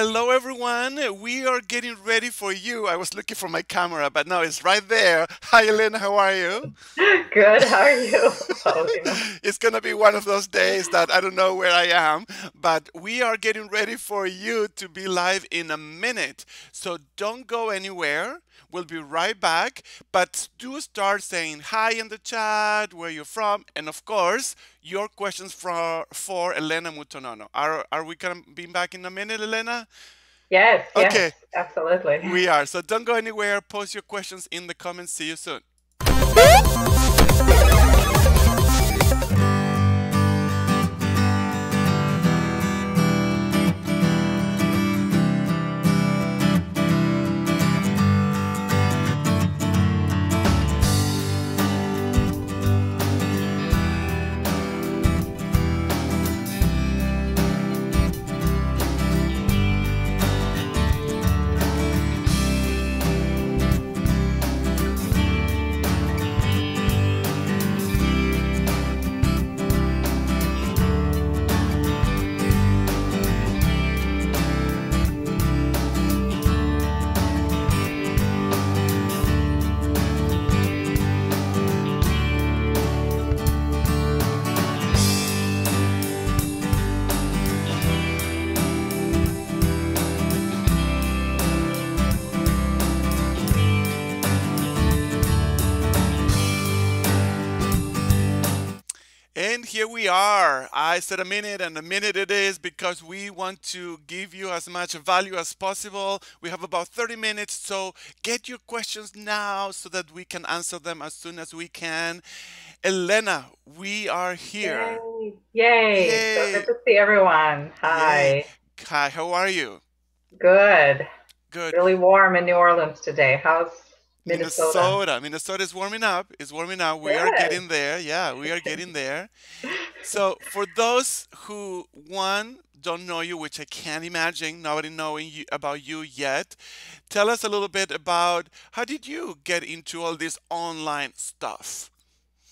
Hello, everyone. We are getting ready for you. I was looking for my camera, but now it's right there. Hi, Elena. How are you? Good. How are you, Paulina? It's going to be one of those days that I don't know where I am, but we are getting ready for you to be live in a minute. So don't go anywhere. We'll be right back. But do start saying hi in the chat, where you're from, and of course, your questions for Elena Mutonono. Are we going to be back in a minute, Elena? Yes, yes, Okay, absolutely. we are. So don't go anywhere. Post your questions in the comments. See you soon. And here we are. I said a minute, and a minute it is because we want to give you as much value as possible. We have about 30 minutes, so get your questions now so that we can answer them as soon as we can. Elena, we are here. Yay, yay. So good Yay! to see everyone. Yay! Hi. Hi, how are you? Good. Good. Really warm in New Orleans today. How's Minnesota? Minnesota is warming up. It's warming up. We are Good. getting there. Yeah, we are getting there. So for those who one don't know you, which I can't imagine nobody knowing you, about you yet, tell us a little bit about how did you get into all this online stuff?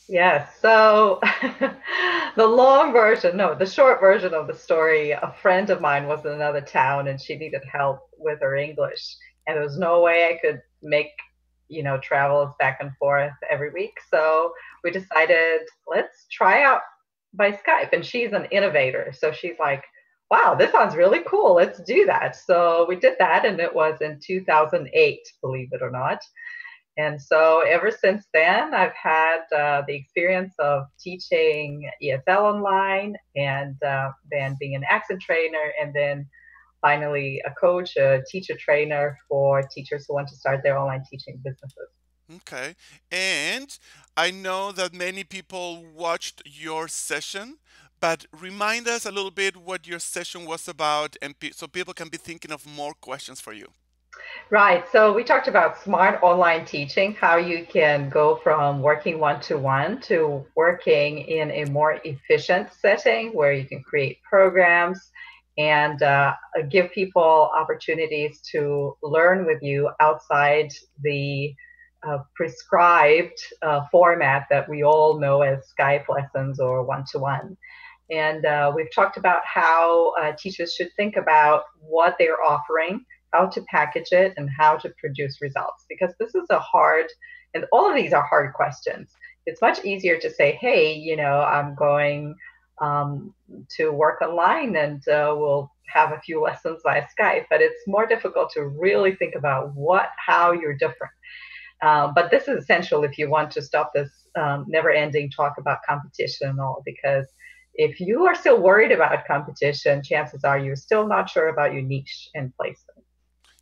Yes. So the long version, no, the short version of the story, a friend of mine was in another town and she needed help with her English. And there was no way I could make, travels back and forth every week. So we decided, let's try out by Skype. And she's an innovator. So she's like, wow, this sounds really cool. Let's do that. So we did that. And it was in 2008, believe it or not. And so ever since then, I've had the experience of teaching ESL online and then being an accent trainer, and then finally a coach, a teacher trainer for teachers who want to start their online teaching businesses. Okay. And I know that many people watched your session, but remind us a little bit what your session was about and so people can be thinking of more questions for you. Right. So we talked about smart online teaching, how you can go from working one to working in a more efficient setting where you can create programs and give people opportunities to learn with you outside the prescribed format that we all know as Skype lessons or one. And we've talked about how teachers should think about what they're offering, how to package it, and how to produce results. Because this is a hard, and all of these are hard questions. It's much easier to say, hey, I'm going um, to work online and we'll have a few lessons via Skype. But it's more difficult to really think about how you're different. But this is essential if you want to stop this never ending talk about competition and all, because if you are still worried about competition, chances are you're still not sure about your niche and placement.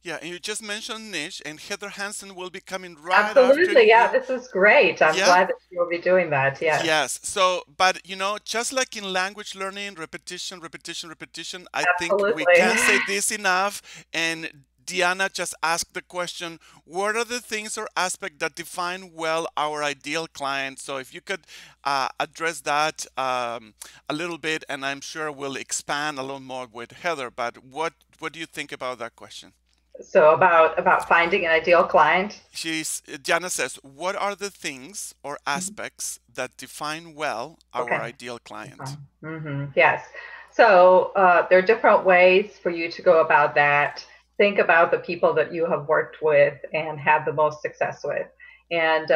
Yeah, and you just mentioned niche, and Heather Hansen will be coming right after Absolutely. Yeah, you. this is great. I'm Yeah, glad that you'll be doing that. Yes, yes. So, but just like in language learning, repetition, repetition, repetition, I think we absolutely. can't say this enough. And Diana just asked the question, what are the things or aspects that define well our ideal client? So if you could address that a little bit, and I'm sure we'll expand a little more with Heather, but what do you think about that question? So about finding an ideal client. Diana says, what are the things or aspects that define well our Okay. ideal client? Yes. So there are different ways for you to go about that. Think about the people that you have worked with and had the most success with. And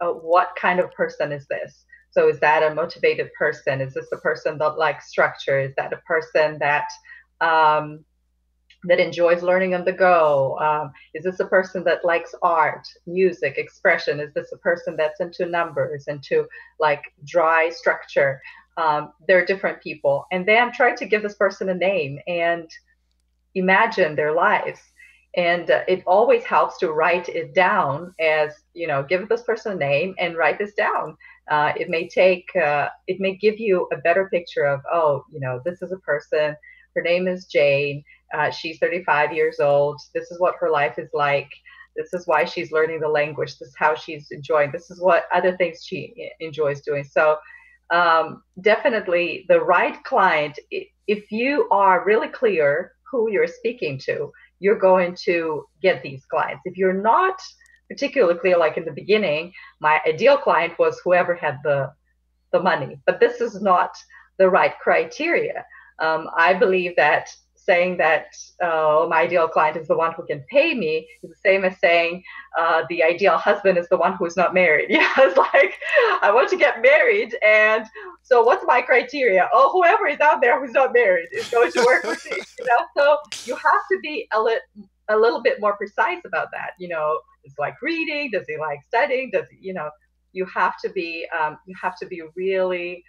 what kind of person is this? So is that a motivated person? Is this a person that likes structure? Is that a person um, that enjoys learning on the go? Is this a person that likes art, music, expression? Is this a person that's into numbers, into like dry structure? They're different people. And then try to give this person a name and imagine their lives. And it always helps to write it down as, give this person a name and write this down. It may give you a better picture of, oh, this is a person, her name is Jane, she's 35 years old, this is what her life is like, this is why she's learning the language, this is how she's enjoying, this is what other things she enjoys doing. So definitely the right client, if you are really clear who you're speaking to, you're going to get these clients. If you're not particularly clear, like in the beginning, my ideal client was whoever had the money, but this is not the right criteria. I believe that saying that my ideal client is the one who can pay me is the same as saying the ideal husband is the one who's not married. Yeah, it's like I want to get married, and so what's my criteria? Oh, whoever is out there who's not married is going to work with me. So you have to be a little bit more precise about that. Does he like reading? Does he like studying? Does he, you have to be really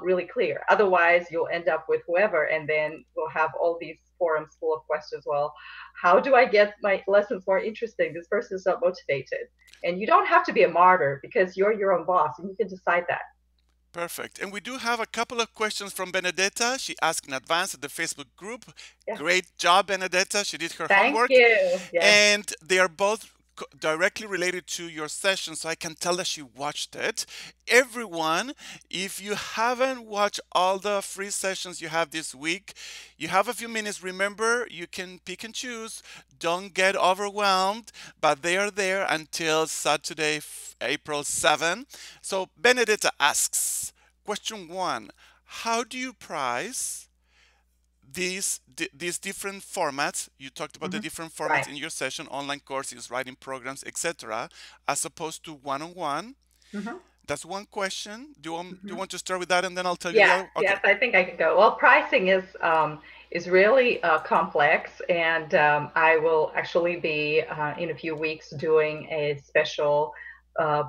really clear. Otherwise, you'll end up with whoever, and then we'll have all these forums full of questions. Well, how do I get my lessons more interesting? This person is not motivated. And you don't have to be a martyr because you're your own boss and you can decide that. Perfect. And we do have a couple of questions from Benedetta. She asked in advance at the Facebook group. Yeah. Great job, Benedetta. She did her Thank homework. you. Yes. And they are both directly related to your session, so I can tell that she watched it. Everyone, if you haven't watched all the free sessions you have this week, you have a few minutes. Remember, you can pick and choose. Don't get overwhelmed, but they are there until Saturday, April 7. So Benedetta asks, question one, how do you price these different formats? You talked about the Mm-hmm. different Right. formats in your session, online courses, writing programs, etc., as opposed to one-on-one. Mm-hmm. That's one question. Do you Mm-hmm. want to start with that, and then I'll tell you the Yes, other? Okay. yes, I think I can go. Well, pricing is really complex, and I will actually be in a few weeks doing a special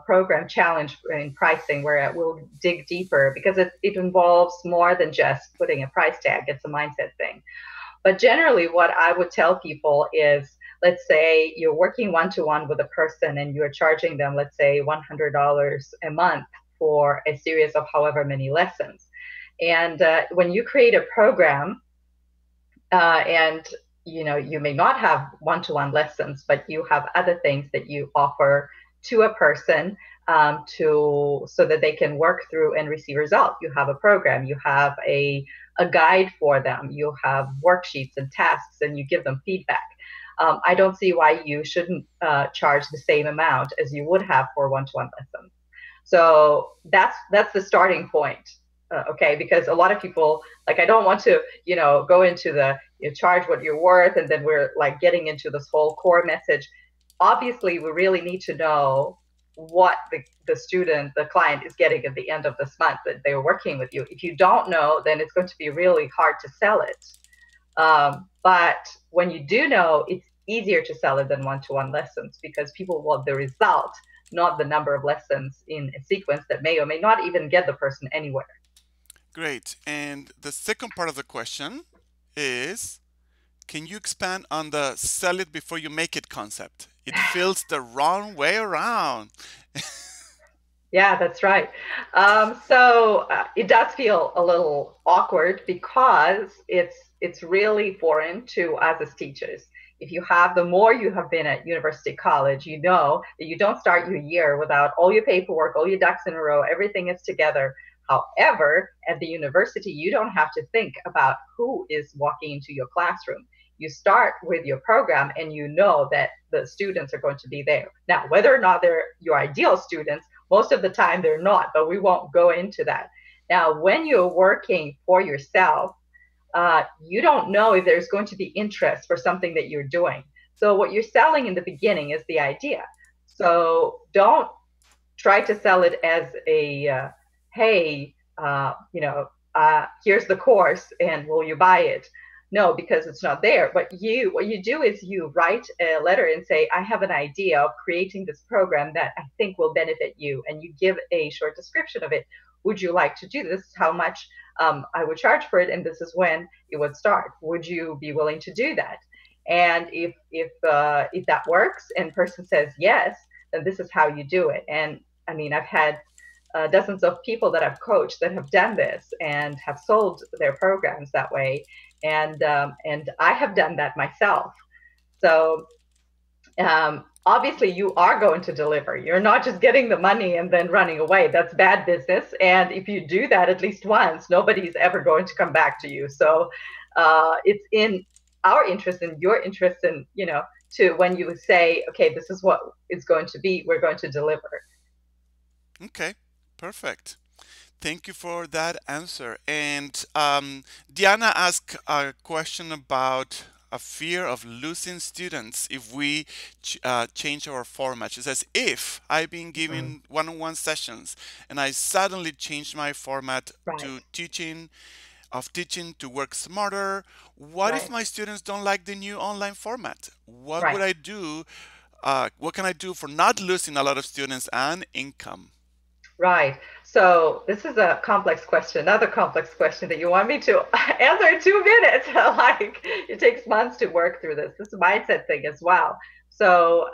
program challenge in pricing where it will dig deeper because it involves more than just putting a price tag. It's a mindset thing. But generally, what I would tell people is, let's say you're working one to one with a person and you're charging them, let's say, $100 a month for a series of however many lessons. And when you create a program, and you may not have one-to-one lessons, but you have other things that you offer to a person so that they can work through and receive results. You have a program, you have a guide for them, you have worksheets and tasks, and you give them feedback. I don't see why you shouldn't charge the same amount as you would have for one-to-one lessons. So that's the starting point. Okay, because a lot of people, like, I don't want to go into the charge what you're worth, and then we're like getting into this whole core message. Obviously, we really need to know what the client is getting at the end of this month that they're working with you. If you don't know, then it's going to be really hard to sell it. But when you do know, it's easier to sell it than one-to-one lessons because people want the result, not the number of lessons in a sequence that may or may not even get the person anywhere. Great. And the second part of the question is, can you expand on the sell it before you make it concept? It feels the wrong way around. Yeah, that's right. So it does feel a little awkward because it's really foreign to us as teachers. If you have, the more you have been at university, college, you know that you don't start your year without all your paperwork, all your ducks in a row, everything is together. However, at the university, you don't have to think about who is walking into your classroom. You start with your program and you know that the students are going to be there. Now, whether or not they're your ideal students, most of the time they're not, but we won't go into that. Now, when you're working for yourself, you don't know if there's going to be interest for something that you're doing. So what you're selling in the beginning is the idea. So don't try to sell it as a hey, here's the course and will you buy it? No, because it's not there. But what you do is you write a letter and say, I have an idea of creating this program that I think will benefit you, and you give a short description of it. Would you like to do this? How much I would charge for it, and this is when it would start. Would you be willing to do that? And if that works and person says yes, then this is how you do it. And I mean, I've had dozens of people that I've coached that have done this and have sold their programs that way, and I have done that myself. So obviously, you are going to deliver. You're not just getting the money and then running away. That's bad business. And if you do that at least once, nobody's ever going to come back to you. So it's in our interest and your interest, and to when you say, okay, this is what it's going to be, we're going to deliver. Okay, perfect. Thank you for that answer. And Diana asked a question about a fear of losing students if we change our format. She says, if I've been Mm, giving one-on-one sessions and I suddenly change my format right, to teaching to work smarter, what if right, my students don't like the new online format? What would right. I do? What can I do for not losing a lot of students and income? Right. So this is a complex question, another complex question that you want me to answer in 2 minutes. Like it takes months to work through this. This is a mindset thing as well. So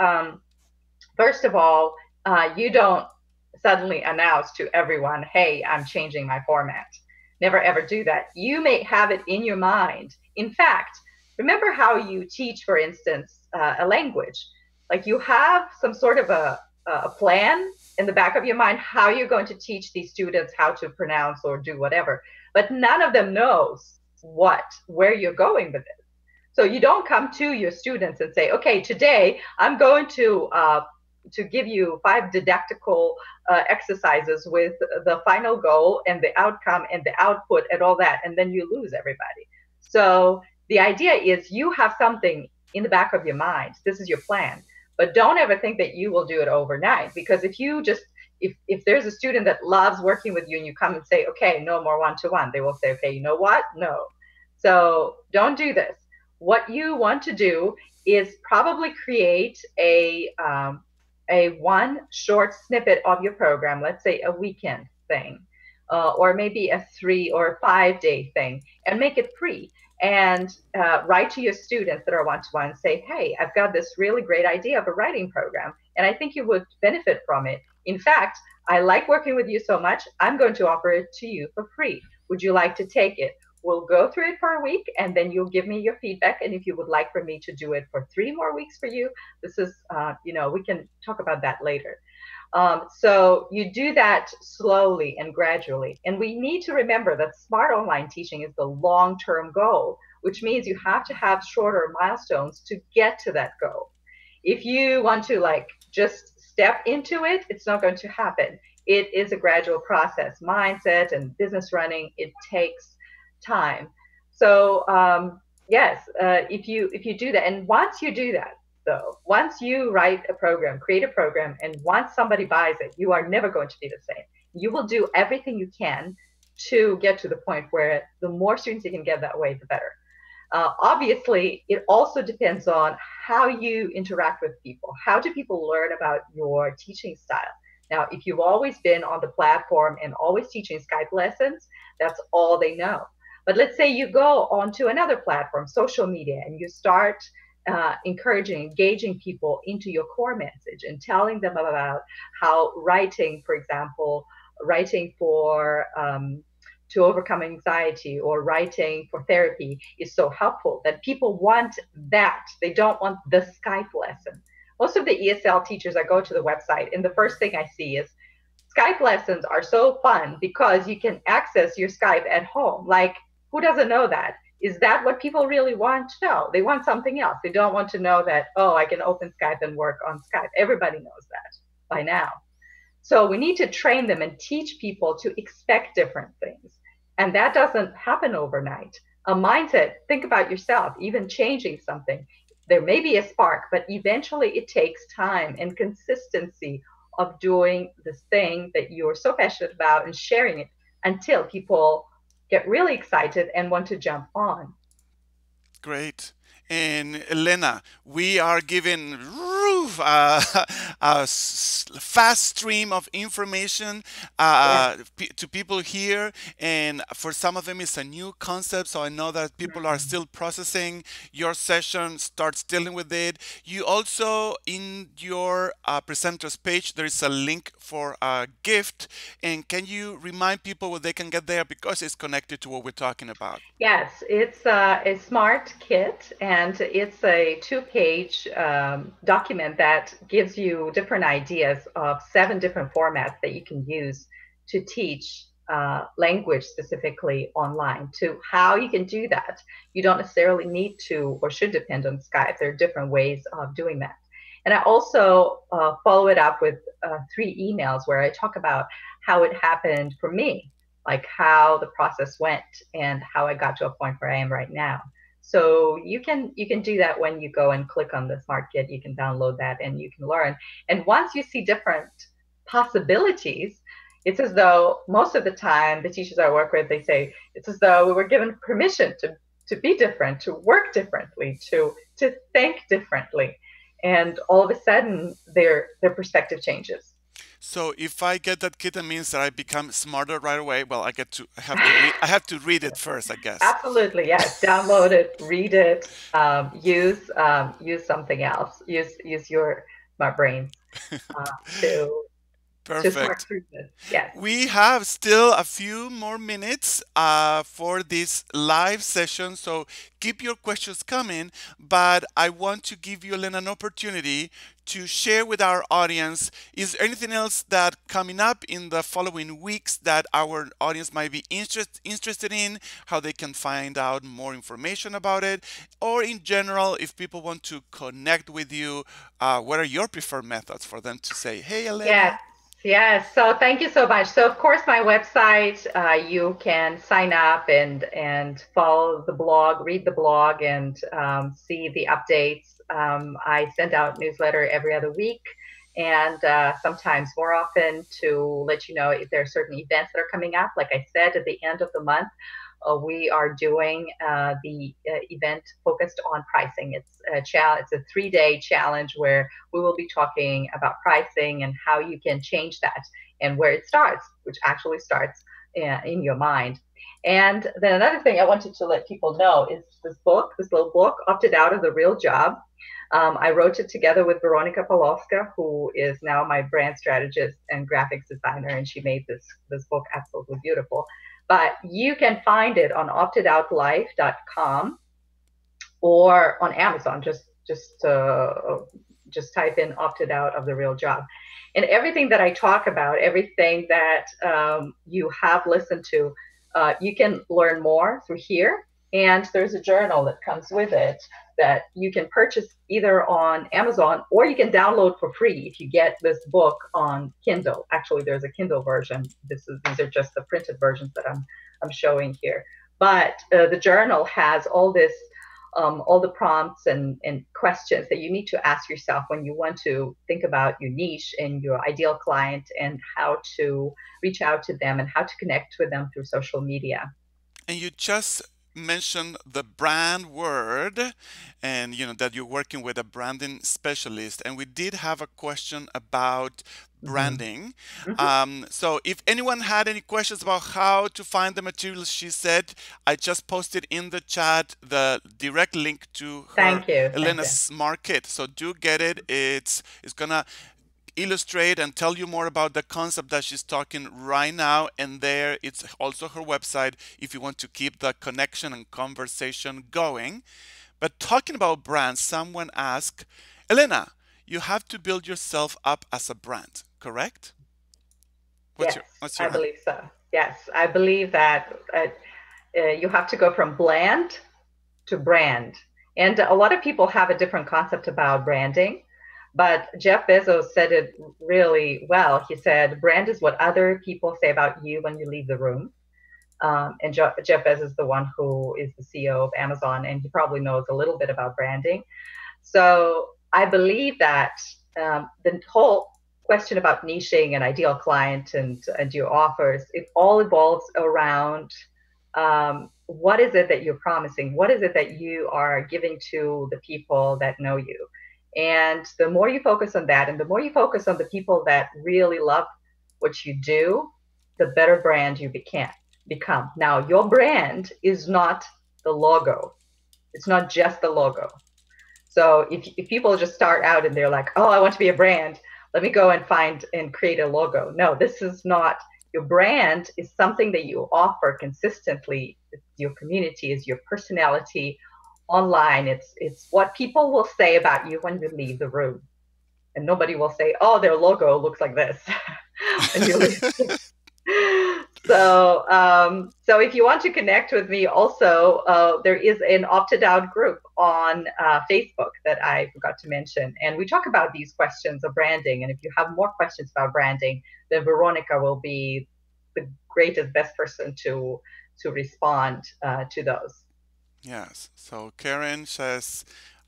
first of all, you don't suddenly announce to everyone, hey, I'm changing my format. Never ever do that. You may have it in your mind. In fact, remember how you teach, for instance, a language. Like you have some sort of a plan in the back of your mind how you're going to teach these students how to pronounce or do whatever. But none of them knows where you're going with it. So you don't come to your students and say, okay, today I'm going to give you 5 didactical exercises with the final goal and the outcome and the output and all that, and then you lose everybody. So the idea is you have something in the back of your mind. This is your plan, but don't ever think that you will do it overnight, because if there's a student that loves working with you and you come and say, okay, no more one-to-one, they will say, okay, you know what? No. So don't do this. What you want to do is probably create a one short snippet of your program, let's say a weekend thing, or maybe a 3 or 5 day thing, and make it free. And write to your students that are one-to-one and say, hey, I've got this really great idea of a writing program, and I think you would benefit from it. In fact, I like working with you so much, I'm going to offer it to you for free. Would you like to take it? We'll go through it for a week, and then you'll give me your feedback. And if you would like for me to do it for 3 more weeks for you, this is, we can talk about that later. So you do that slowly and gradually. And we need to remember that smart online teaching is the long-term goal, which means you have to have shorter milestones to get to that goal. If you want to just step into it, it's not going to happen. It is a gradual process. Mindset and business running, it takes time. So yes, if you do that, and once you do that, though, once you write a program, create a program, and once somebody buys it, you are never going to be the same. You will do everything you can to get to the point where the more students you can get that way, the better. Obviously, it also depends on how you interact with people. How do people learn about your teaching style? Now, if you've always been on the platform and always teaching Skype lessons, that's all they know. But let's say you go onto another platform, social media, and you start encouraging, engaging people into your core message and telling them about how writing, for example, writing for to overcome anxiety or writing for therapy is so helpful that people want that. They don't want the Skype lesson. Most of the ESL teachers, I go to the website, and the first thing I see is Skype lessons are so fun because you can access your Skype at home. Like, who doesn't know that? Is that what people really want? No, they want something else. They don't want to know that, oh, I can open Skype and work on Skype. Everybody knows that by now. So we need to train them and teach people to expect different things. And that doesn't happen overnight. a mindset. Think about yourself, even changing something. There may be a spark, but eventually it takes time and consistency of doing this thing that you're so passionate about and sharing it until people get really excited and want to jump on. Great. And Elena, we are giving fast stream of information Yeah. to people here, and for some of them it's a new concept. So I know that people are Mm. still processing your session. Starts dealing with it. You also in your presenters page there is a link for a gift, and can you remind people where they can get there because it's connected to what we're talking about? Yes, it's a smart kit, and it's a two-page document that gives you different ideas of 7 different formats that you can use to teach language specifically online. To how you can do that, you don't necessarily need to or should depend on Skype. There are different ways of doing that. And I also follow it up with 3 emails where I talk about how it happened for me, like how the process went and how I got to a point where I am right now. So you can do that when you go and click on the Smart Kit. You can download that and you can learn. And once you see different possibilities, it's as though most of the time the teachers I work with, they say it's as though we were given permission to be different, to work differently, to think differently, and all of a sudden their perspective changes. So if I get that kit, it means that I become smarter right away. Well, I have to read. I have to read it first, I guess. Absolutely, yes. Download it, read it, use something else. Use your smart brains uh, to spark Perfect. through this. Yes. We have still a few more minutes for this live session, so keep your questions coming. But I want to give you Elena, an opportunity to share with our audience. Is there anything else that coming up in the following weeks that our audience might be interested in? How they can find out more information about it, or in general, if people want to connect with you, what are your preferred methods for them to say, "Hey, Yes. Elena"? Yes. So thank you so much. So of course, my website, you can sign up and follow the blog, read the blog, and see the updates. I send out newsletter every other week, and sometimes more often to let you know if there are certain events that are coming up. Like I said, at the end of the month, we are doing the event focused on pricing. It's a 3-day challenge where we will be talking about pricing and how you can change that and where it starts, which actually starts in your mind. And then another thing I wanted to let people know is this little book, Opted Out of the Real Job. I wrote it together with Veronica Pawlowska, who is now my brand strategist and graphics designer, and she made this book absolutely beautiful. But you can find it on optedoutlife.com or on Amazon. Just type in "opted out of the real job," and everything that I talk about, everything that you have listened to, you can learn more through here. And there's a journal that comes with it that you can purchase either on Amazon or you can download for free if you get this book on Kindle. Actually, there's a Kindle version. These are just the printed versions that I'm showing here. But the journal has all the prompts and questions that you need to ask yourself when you want to think about your niche and your ideal client and how to reach out to them and how to connect with them through social media. And you just mentioned the brand word, and you know that you're working with a branding specialist, and we did have a question about Mm-hmm. branding. Mm-hmm. So if anyone had any questions about how to find the materials she said, I just posted in the chat the direct link to her Thank you. Thank you. Elena's market, so do get it. It's gonna illustrate and tell you more about the concept that she's talking right now. And there, it's also her website if you want to keep the connection and conversation going. But talking about brands, someone asked, Elena, you have to build yourself up as a brand, correct? Yes, What's I your believe so. Yes, I believe that you have to go from bland to brand. And a lot of people have a different concept about branding, but Jeff Bezos said it really well. He said, brand is what other people say about you when you leave the room. And Jeff Bezos is the one who is the CEO of Amazon, and he probably knows a little bit about branding. So I believe that the whole question about niching and ideal client and your offers, it all evolves around what is it that you're promising? What is it that you are giving to the people that know you? And the more you focus on that, and the more you focus on the people that really love what you do, the better brand you become. Now, your brand is not the logo. It's not just the logo. So if people just start out and they're like, oh, I want to be a brand, let me go and find and create a logo. No, this is not. Your brand is something that you offer consistently. It's your community, is your personality online. It's what people will say about you when you leave the room. And nobody will say, oh, their logo looks like this when you leave. So if you want to connect with me, also there is an opted out group on Facebook that I forgot to mention, and we talk about these questions of branding. And if you have more questions about branding, then Veronica will be the greatest, best person to respond to those. Yes. So Karen says,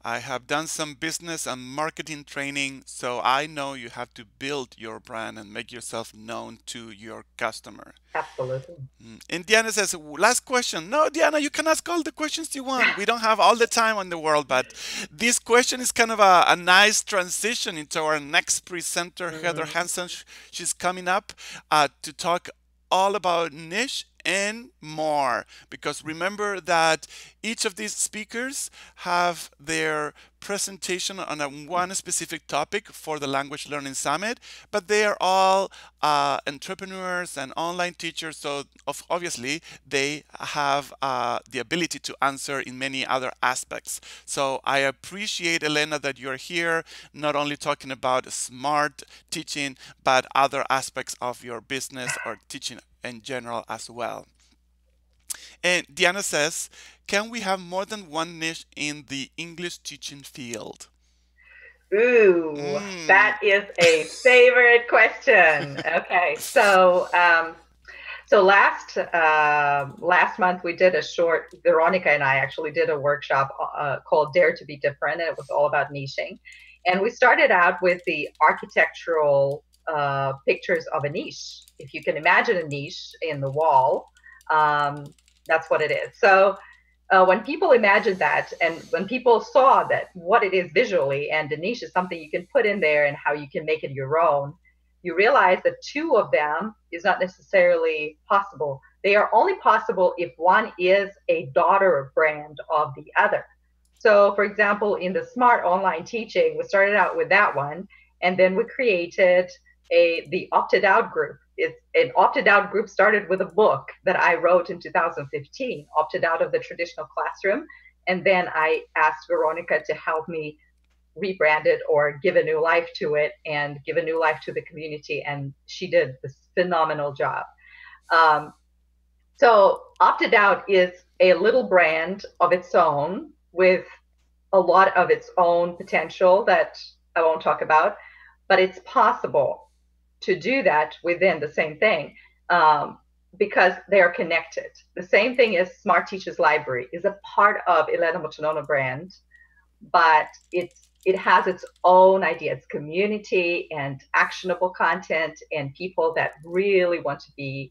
I have done some business and marketing training, so I know you have to build your brand and make yourself known to your customer. Absolutely. And Diana says, last question. No, Diana, you can ask all the questions you want. We don't have all the time in the world, but this question is kind of a nice transition into our next presenter, Heather Mm, Hansen. She's coming up to talk all about niche and more, because remember that each of these speakers have their presentation on one specific topic for the Language Learning Summit, but they are all entrepreneurs and online teachers, so obviously they have the ability to answer in many other aspects. So I appreciate, Elena, that you're here, not only talking about smart teaching, but other aspects of your business or teaching in general as well. And Diana says, can we have more than one niche in the English teaching field? ooh, Mm. that is a favorite question. Okay, so last month we did a short. Veronica and I actually did a workshop called "Dare to Be Different," and it was all about niching. And we started out with the architectural pictures of a niche. If you can imagine a niche in the wall, um, that's what it is. So when people imagined that, and when people saw that what it is visually, and the niche is something you can put in there and how you can make it your own, you realize that two of them is not necessarily possible. They are only possible if one is a daughter brand of the other. So, for example, in the smart online teaching, we started out with that one, and then we created the opted out group. It's an opted out group started with a book that I wrote in 2015, opted out of the traditional classroom, and then I asked Veronica to help me rebrand it or give a new life to it and give a new life to the community, and she did this phenomenal job. Um, so opted out is a little brand of its own with a lot of its own potential that I won't talk about, but it's possible to do that within the same thing because they are connected. The same thing as Smart Teachers Library is a part of Elena Mutonono brand, but it has its own idea. It's community and actionable content and people that really want to be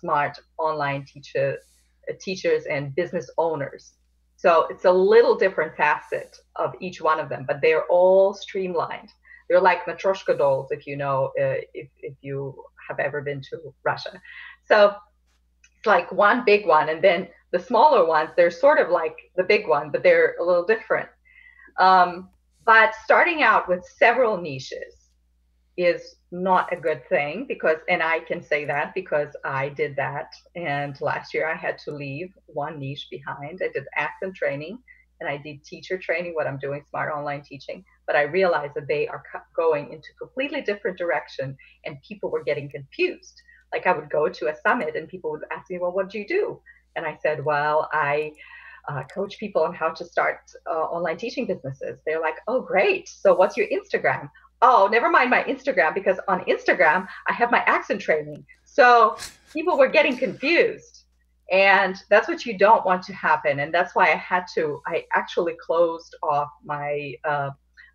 smart online teachers and business owners. So it's a little different facet of each one of them, but they're all streamlined. They're like matryoshka dolls, if you know, if you have ever been to Russia. So it's like one big one, and then the smaller ones, they're sort of like the big one, but they're a little different. Um, but starting out with several niches is not a good thing because, and I can say that because I did that. And last year I had to leave one niche behind. I did accent training and I did teacher training, what I'm doing, smart online teaching. But I realized that they are going into completely different direction and people were getting confused. Like I would go to a summit and people would ask me, well, what do you do? And I said, well, I coach people on how to start online teaching businesses. They're like, oh, great. So what's your Instagram? Oh, never mind my Instagram because on Instagram, I have my accent training. So people were getting confused. And that's what you don't want to happen. And that's why I actually closed off my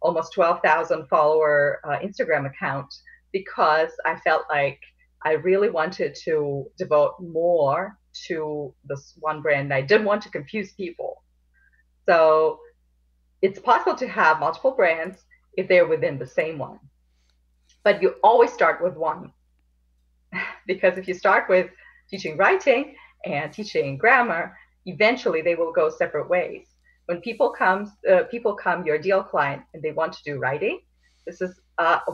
almost 12,000 follower Instagram account, because I felt like I really wanted to devote more to this one brand. I didn't want to confuse people. So it's possible to have multiple brands if they're within the same one, but you always start with one. Because if you start with teaching writing and teaching grammar, eventually they will go separate ways. When people come your ideal client and they want to do writing, this is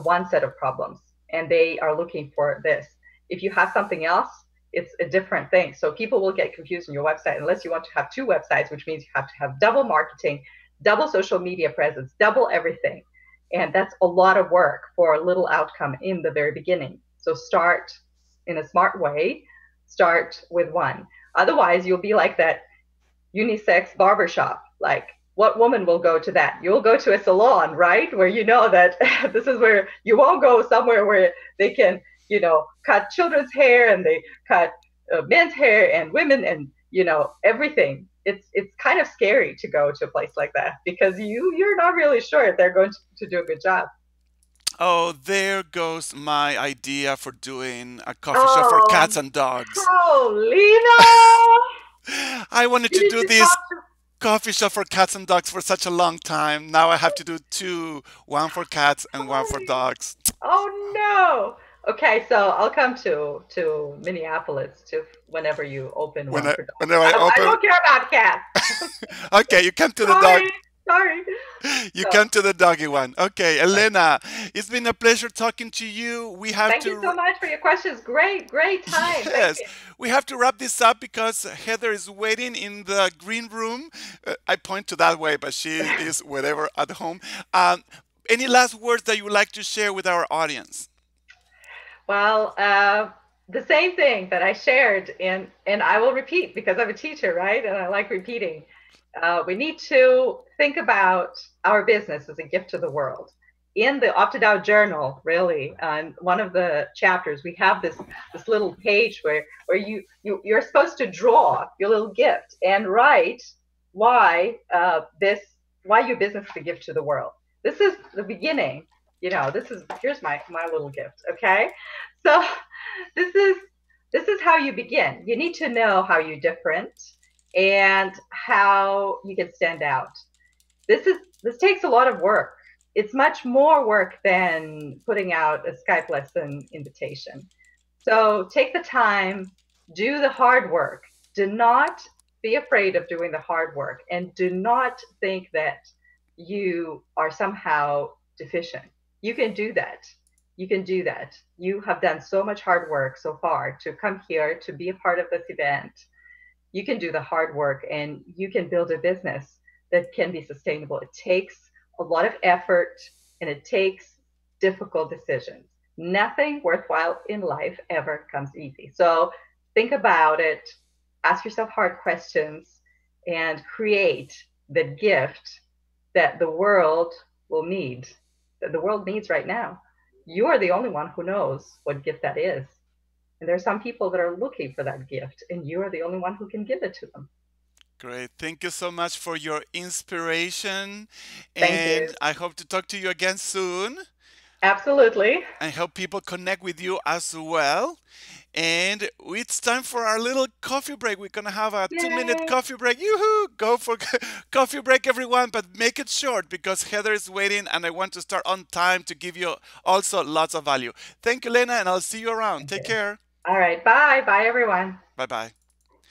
one set of problems, and they are looking for this. If you have something else, it's a different thing. So people will get confused on your website unless you want to have two websites, which means you have to have double marketing, double social media presence, double everything. And that's a lot of work for a little outcome in the very beginning. So start in a smart way, start with one. Otherwise, you'll be like that unisex barbershop. Like, what woman will go to that? You'll go to a salon, right? Where you know that this is where you won't go somewhere where they can, cut children's hair and they cut men's hair and women and, everything. It's kind of scary to go to a place like that because you're not really sure if they're going to do a good job. Oh, there goes my idea for doing a coffee shop for Oh, cats and dogs. Paulina, I wanted you to need do to this talk to. coffee shop for cats and dogs for such a long time. Now I have to do two, one for cats and one for dogs. Oh no. Okay, so I'll come to Minneapolis to whenever you open one for dogs. Whenever I I open, don't care about cats. okay, you come to the dog. Sorry, sorry. You So come to the doggy one. Okay, right. Elena, it's been a pleasure talking to you. We have Thank you so much for your questions. Great, great time. Thank yes, you. we have to wrap this up because Heather is waiting in the green room. I point to that way, but she is whatever at home. Any last words that you would like to share with our audience? Well, the same thing that I shared, and I will repeat because I'm a teacher, right? And I like repeating. We need to think about our business as a gift to the world. In the Opted Out Journal, really, one of the chapters, we have this little page where you're supposed to draw your little gift and write why why your business is a gift to the world. This is the beginning. Here's my little gift. Okay, so this is this is how you begin. You need to know how you're different and how you can stand out. This takes a lot of work. It's much more work than putting out a Skype lesson invitation. So take the time, do the hard work. Do not be afraid of doing the hard work, and do not think that you are somehow deficient. You can do that. You can do that. You have done so much hard work so far to come here to be a part of this event. You can do the hard work and you can build a business that can be sustainable. It takes a lot of effort and it takes difficult decisions. Nothing worthwhile in life ever comes easy. So think about it, ask yourself hard questions, and create the gift that the world will need, that the world needs right now. You are the only one who knows what gift that is. And there are some people that are looking for that gift, and you are the only one who can give it to them. Great. Thank you so much for your inspiration. Thank you. And I hope to talk to you again soon. Absolutely. I hope people connect with you as well. And it's time for our little coffee break. We're going to have a 2 minute Yay. coffee break. Yoo-hoo! Go for coffee break, everyone, but make it short because Heather is waiting and I want to start on time to give you also lots of value. Thank you, Lena, and I'll see you around. Thank Take you. care. All right. Bye. Bye, everyone. Bye bye.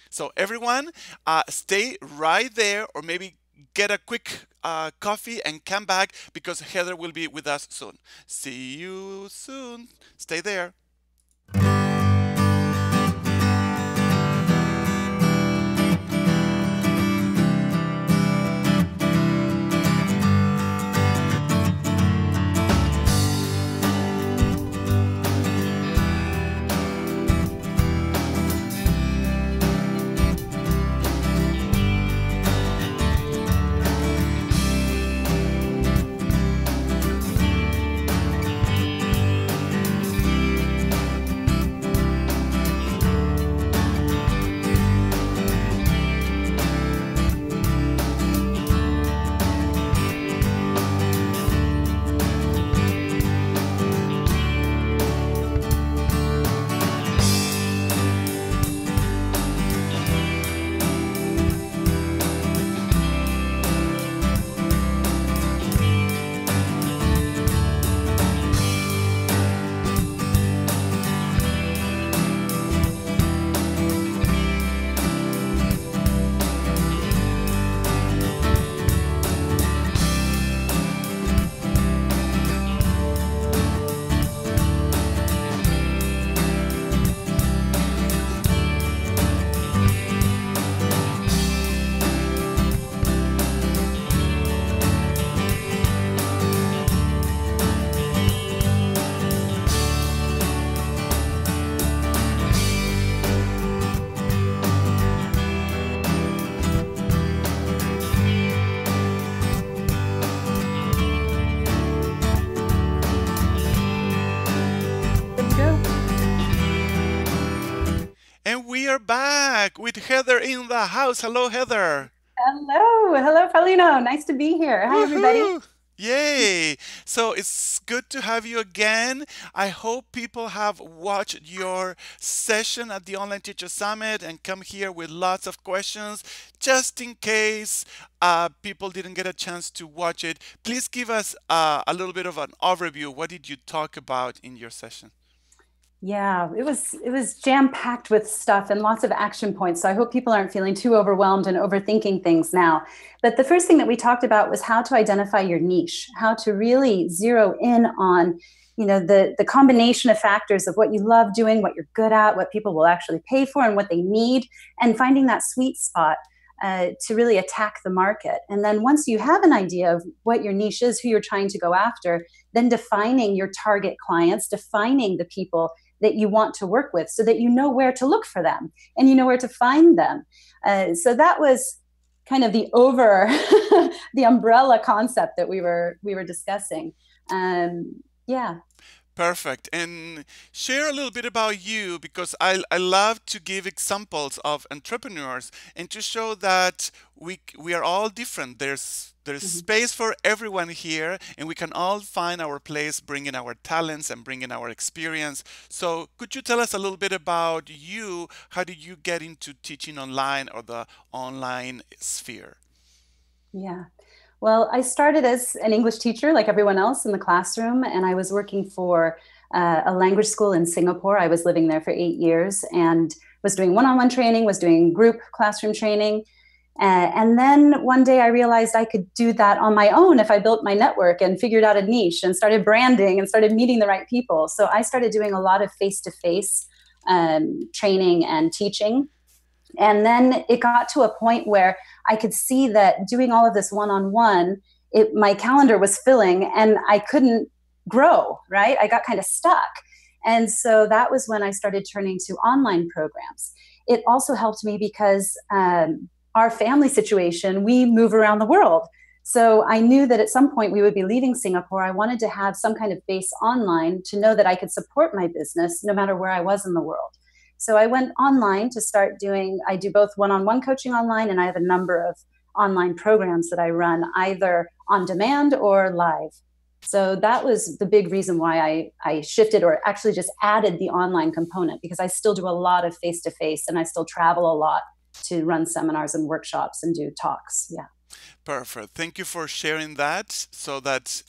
So, everyone, stay right there or maybe get a quick coffee and come back because Heather will be with us soon. See you soon. Stay there. are back with Heather in the house. Hello, Heather. Hello, hello, Paulino. Nice to be here. Hi, everybody. Woohoo! Yay! So it's good to have you again. I hope people have watched your session at the Online Teacher Summit and come here with lots of questions. Just in case people didn't get a chance to watch it, please give us a little bit of an overview. What did you talk about in your session? Yeah, it was jam-packed with stuff and lots of action points. So I hope people aren't feeling too overwhelmed and overthinking things now. But the first thing that we talked about was how to identify your niche, how to really zero in on, the combination of factors of what you love doing, what you're good at, what people will actually pay for, and what they need, and finding that sweet spot to really attack the market. And then once you have an idea of what your niche is, who you're trying to go after, then defining your target clients, defining the people that you want to work with so that you know where to look for them and you know where to find them. So that was kind of the umbrella concept that we were discussing. Yeah. Perfect. And share a little bit about you because I love to give examples of entrepreneurs and to show that we are all different. There's space for everyone here and we can all find our place bringing our talents and bringing our experience. So could you tell us a little bit about you? How did you get into teaching online or the online sphere? Yeah. Well, I started as an English teacher like everyone else in the classroom, and I was working for a language school in Singapore. I was living there for 8 years and was doing one-on-one training, was doing group classroom training. And then one day I realized I could do that on my own if I built my network and figured out a niche and started branding and started meeting the right people. So I started doing a lot of face-to-face training and teaching. And then it got to a point where I could see that doing all of this one-on-one, my calendar was filling and I couldn't grow, right? I got kind of stuck. And so that was when I started turning to online programs. It also helped me because our family situation, we move around the world. So I knew that at some point we would be leaving Singapore. I wanted to have some kind of base online to know that I could support my business no matter where I was in the world. So I went online to start I do both one-on-one coaching online, and I have a number of online programs that I run either on demand or live. So that was the big reason why I shifted or actually just added the online component, because I still do a lot of face-to-face and I still travel a lot to run seminars and workshops and do talks. Yeah. Perfect. Thank you for sharing that so that,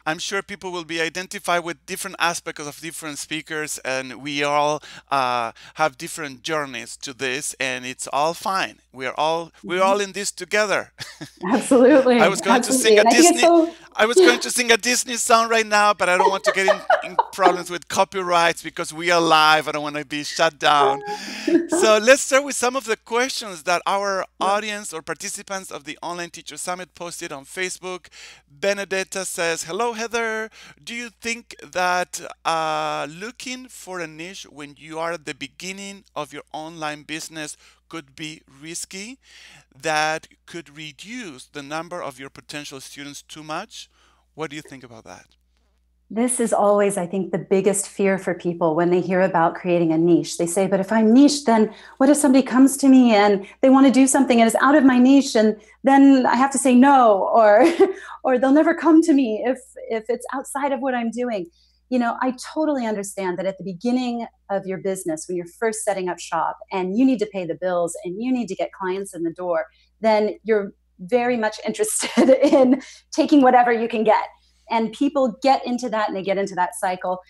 I'm sure people will be identified with different aspects of different speakers and we all have different journeys to this and it's all fine. We're all in this together. Absolutely. I was going to Absolutely. sing a And I think it's Disney so, I was going to sing a Disney song right now, but I don't want to get in problems with copyrights because we are live. I don't want to be shut down. So let's start with some of the questions that our audience or participants of the Online Teacher Summit posted on Facebook. Benedetta says, hello, Heather. Do you think that looking for a niche when you are at the beginning of your online business could be risky? That could reduce the number of your potential students too much? What do you think about that? this is always, I think, the biggest fear for people when they hear about creating a niche. They say, but if I'm niche, then what if somebody comes to me and they want to do something and it's out of my niche and then I have to say no, or or they'll never come to me if it's outside of what I'm doing. I totally understand that at the beginning of your business, when you're first setting up shop and you need to pay the bills and you need to get clients in the door, then you're very much interested in taking whatever you can get. And people get into that and they get into that cycle.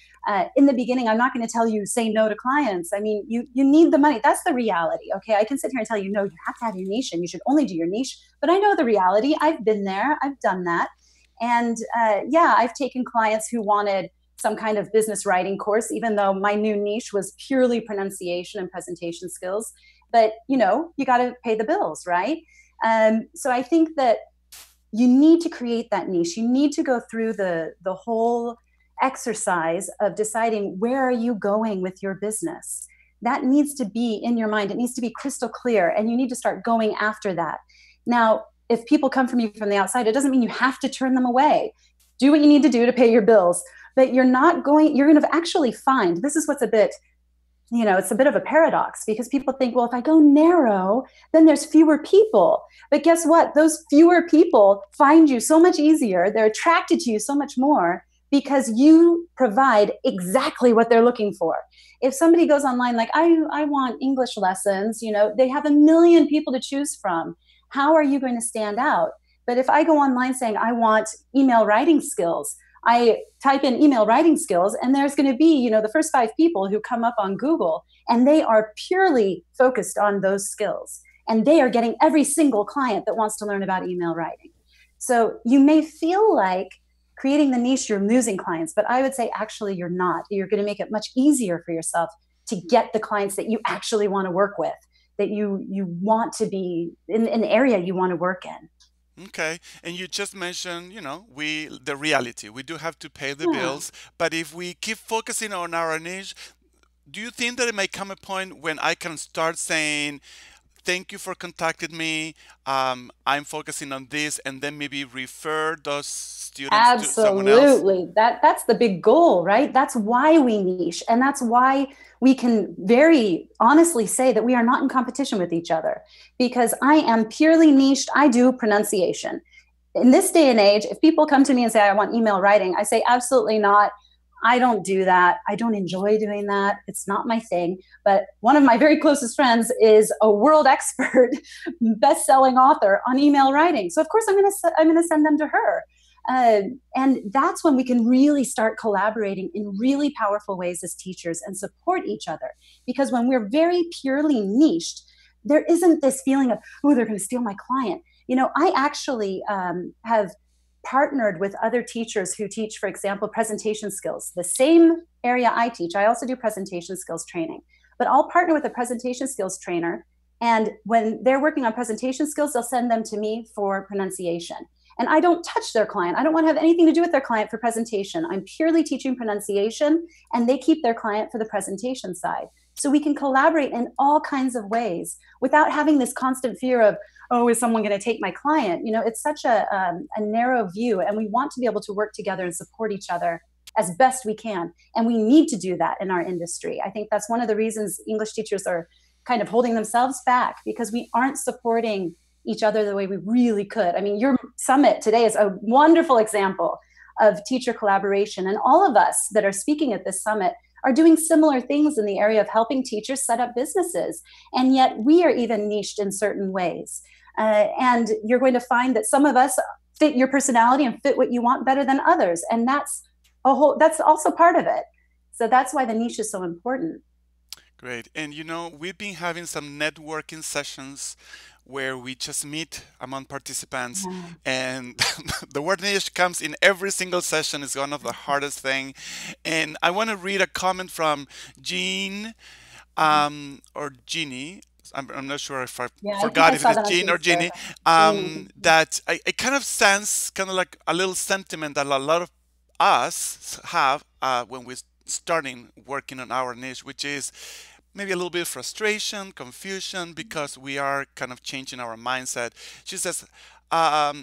In the beginning, I'm not going to tell you say no to clients. I mean, you need the money. That's the reality. Okay, I can sit here and tell you, no, you have to have your niche and you should only do your niche. But I know the reality. I've been there. I've done that. And I've taken clients who wanted some kind of business writing course, even though my new niche was purely pronunciation and presentation skills. But, you got to pay the bills, right? So I think that you need to create that niche. You need to go through the whole exercise of deciding where are you going with your business. That needs to be in your mind. It needs to be crystal clear, and you need to start going after that. Now, if people come from you from the outside, it doesn't mean you have to turn them away. Do what you need to do to pay your bills, but you're going to actually find, this is what's a bit it's a bit of a paradox because people think, well, if I go narrow, then there's fewer people. But guess what? Those fewer people find you so much easier. They're attracted to you so much more because you provide exactly what they're looking for. If somebody goes online like, I want English lessons, they have a million people to choose from. How are you going to stand out? But if I go online saying I want email writing skills, I type in email writing skills, and there's going to be, the first 5 people who come up on Google, and they are purely focused on those skills. And they are getting every single client that wants to learn about email writing. So you may feel like creating the niche, you're losing clients, but I would say actually you're not. You're going to make it much easier for yourself to get the clients that you actually want to work with, that you want to be in an area you want to work in. Okay, and you just mentioned, the reality. We do have to pay the Yeah. bills, but if we keep focusing on our niche, do you think that it may come a point when I can start saying, "Thank you for contacting me. I'm focusing on this," and then maybe refer those students to someone else? Absolutely. That's the big goal, right? That's why we niche. And that's why we can very honestly say that we are not in competition with each other because I am purely niched. I do pronunciation. In this day and age, if people come to me and say, I want email writing, I say, absolutely not. I don't do that. I don't enjoy doing that. It's not my thing. But one of my very closest friends is a world expert, best-selling author on email writing. So of course I'm going to send them to her. And that's when we can really start collaborating in really powerful ways as teachers and support each other. Because when we're very purely niched, there isn't this feeling of, oh, they're going to steal my client. I actually have partnered with other teachers who teach, for example, presentation skills. The same area I teach, I also do presentation skills training. But I'll partner with a presentation skills trainer. And when they're working on presentation skills, they'll send them to me for pronunciation. And I don't touch their client. I don't want to have anything to do with their client for presentation. I'm purely teaching pronunciation, and they keep their client for the presentation side. So we can collaborate in all kinds of ways without having this constant fear of, oh, is someone going to take my client? It's such a narrow view, and we want to be able to work together and support each other as best we can. And we need to do that in our industry. I think that's one of the reasons English teachers are kind of holding themselves back because we aren't supporting each other the way we really could. I mean, your summit today is a wonderful example of teacher collaboration. And all of us that are speaking at this summit are doing similar things in the area of helping teachers set up businesses. And yet we are even niched in certain ways. And you're going to find that some of us fit your personality and fit what you want better than others. And that's also part of it. So that's why the niche is so important. Great. And we've been having some networking sessions where we just meet among participants, Yeah. and the word niche comes in every single session. Is one of the hardest thing. And I want to read a comment from Jean, or Jeannie. I'm not sure if I Yeah, I think forgot I if it saw is that on Jean or Facebook. Jeannie. Jean. That I kind of sense kind of like a little sentiment that a lot of us have when we're starting working on our niche, which is maybe a little bit of frustration, confusion, because we are kind of changing our mindset. She says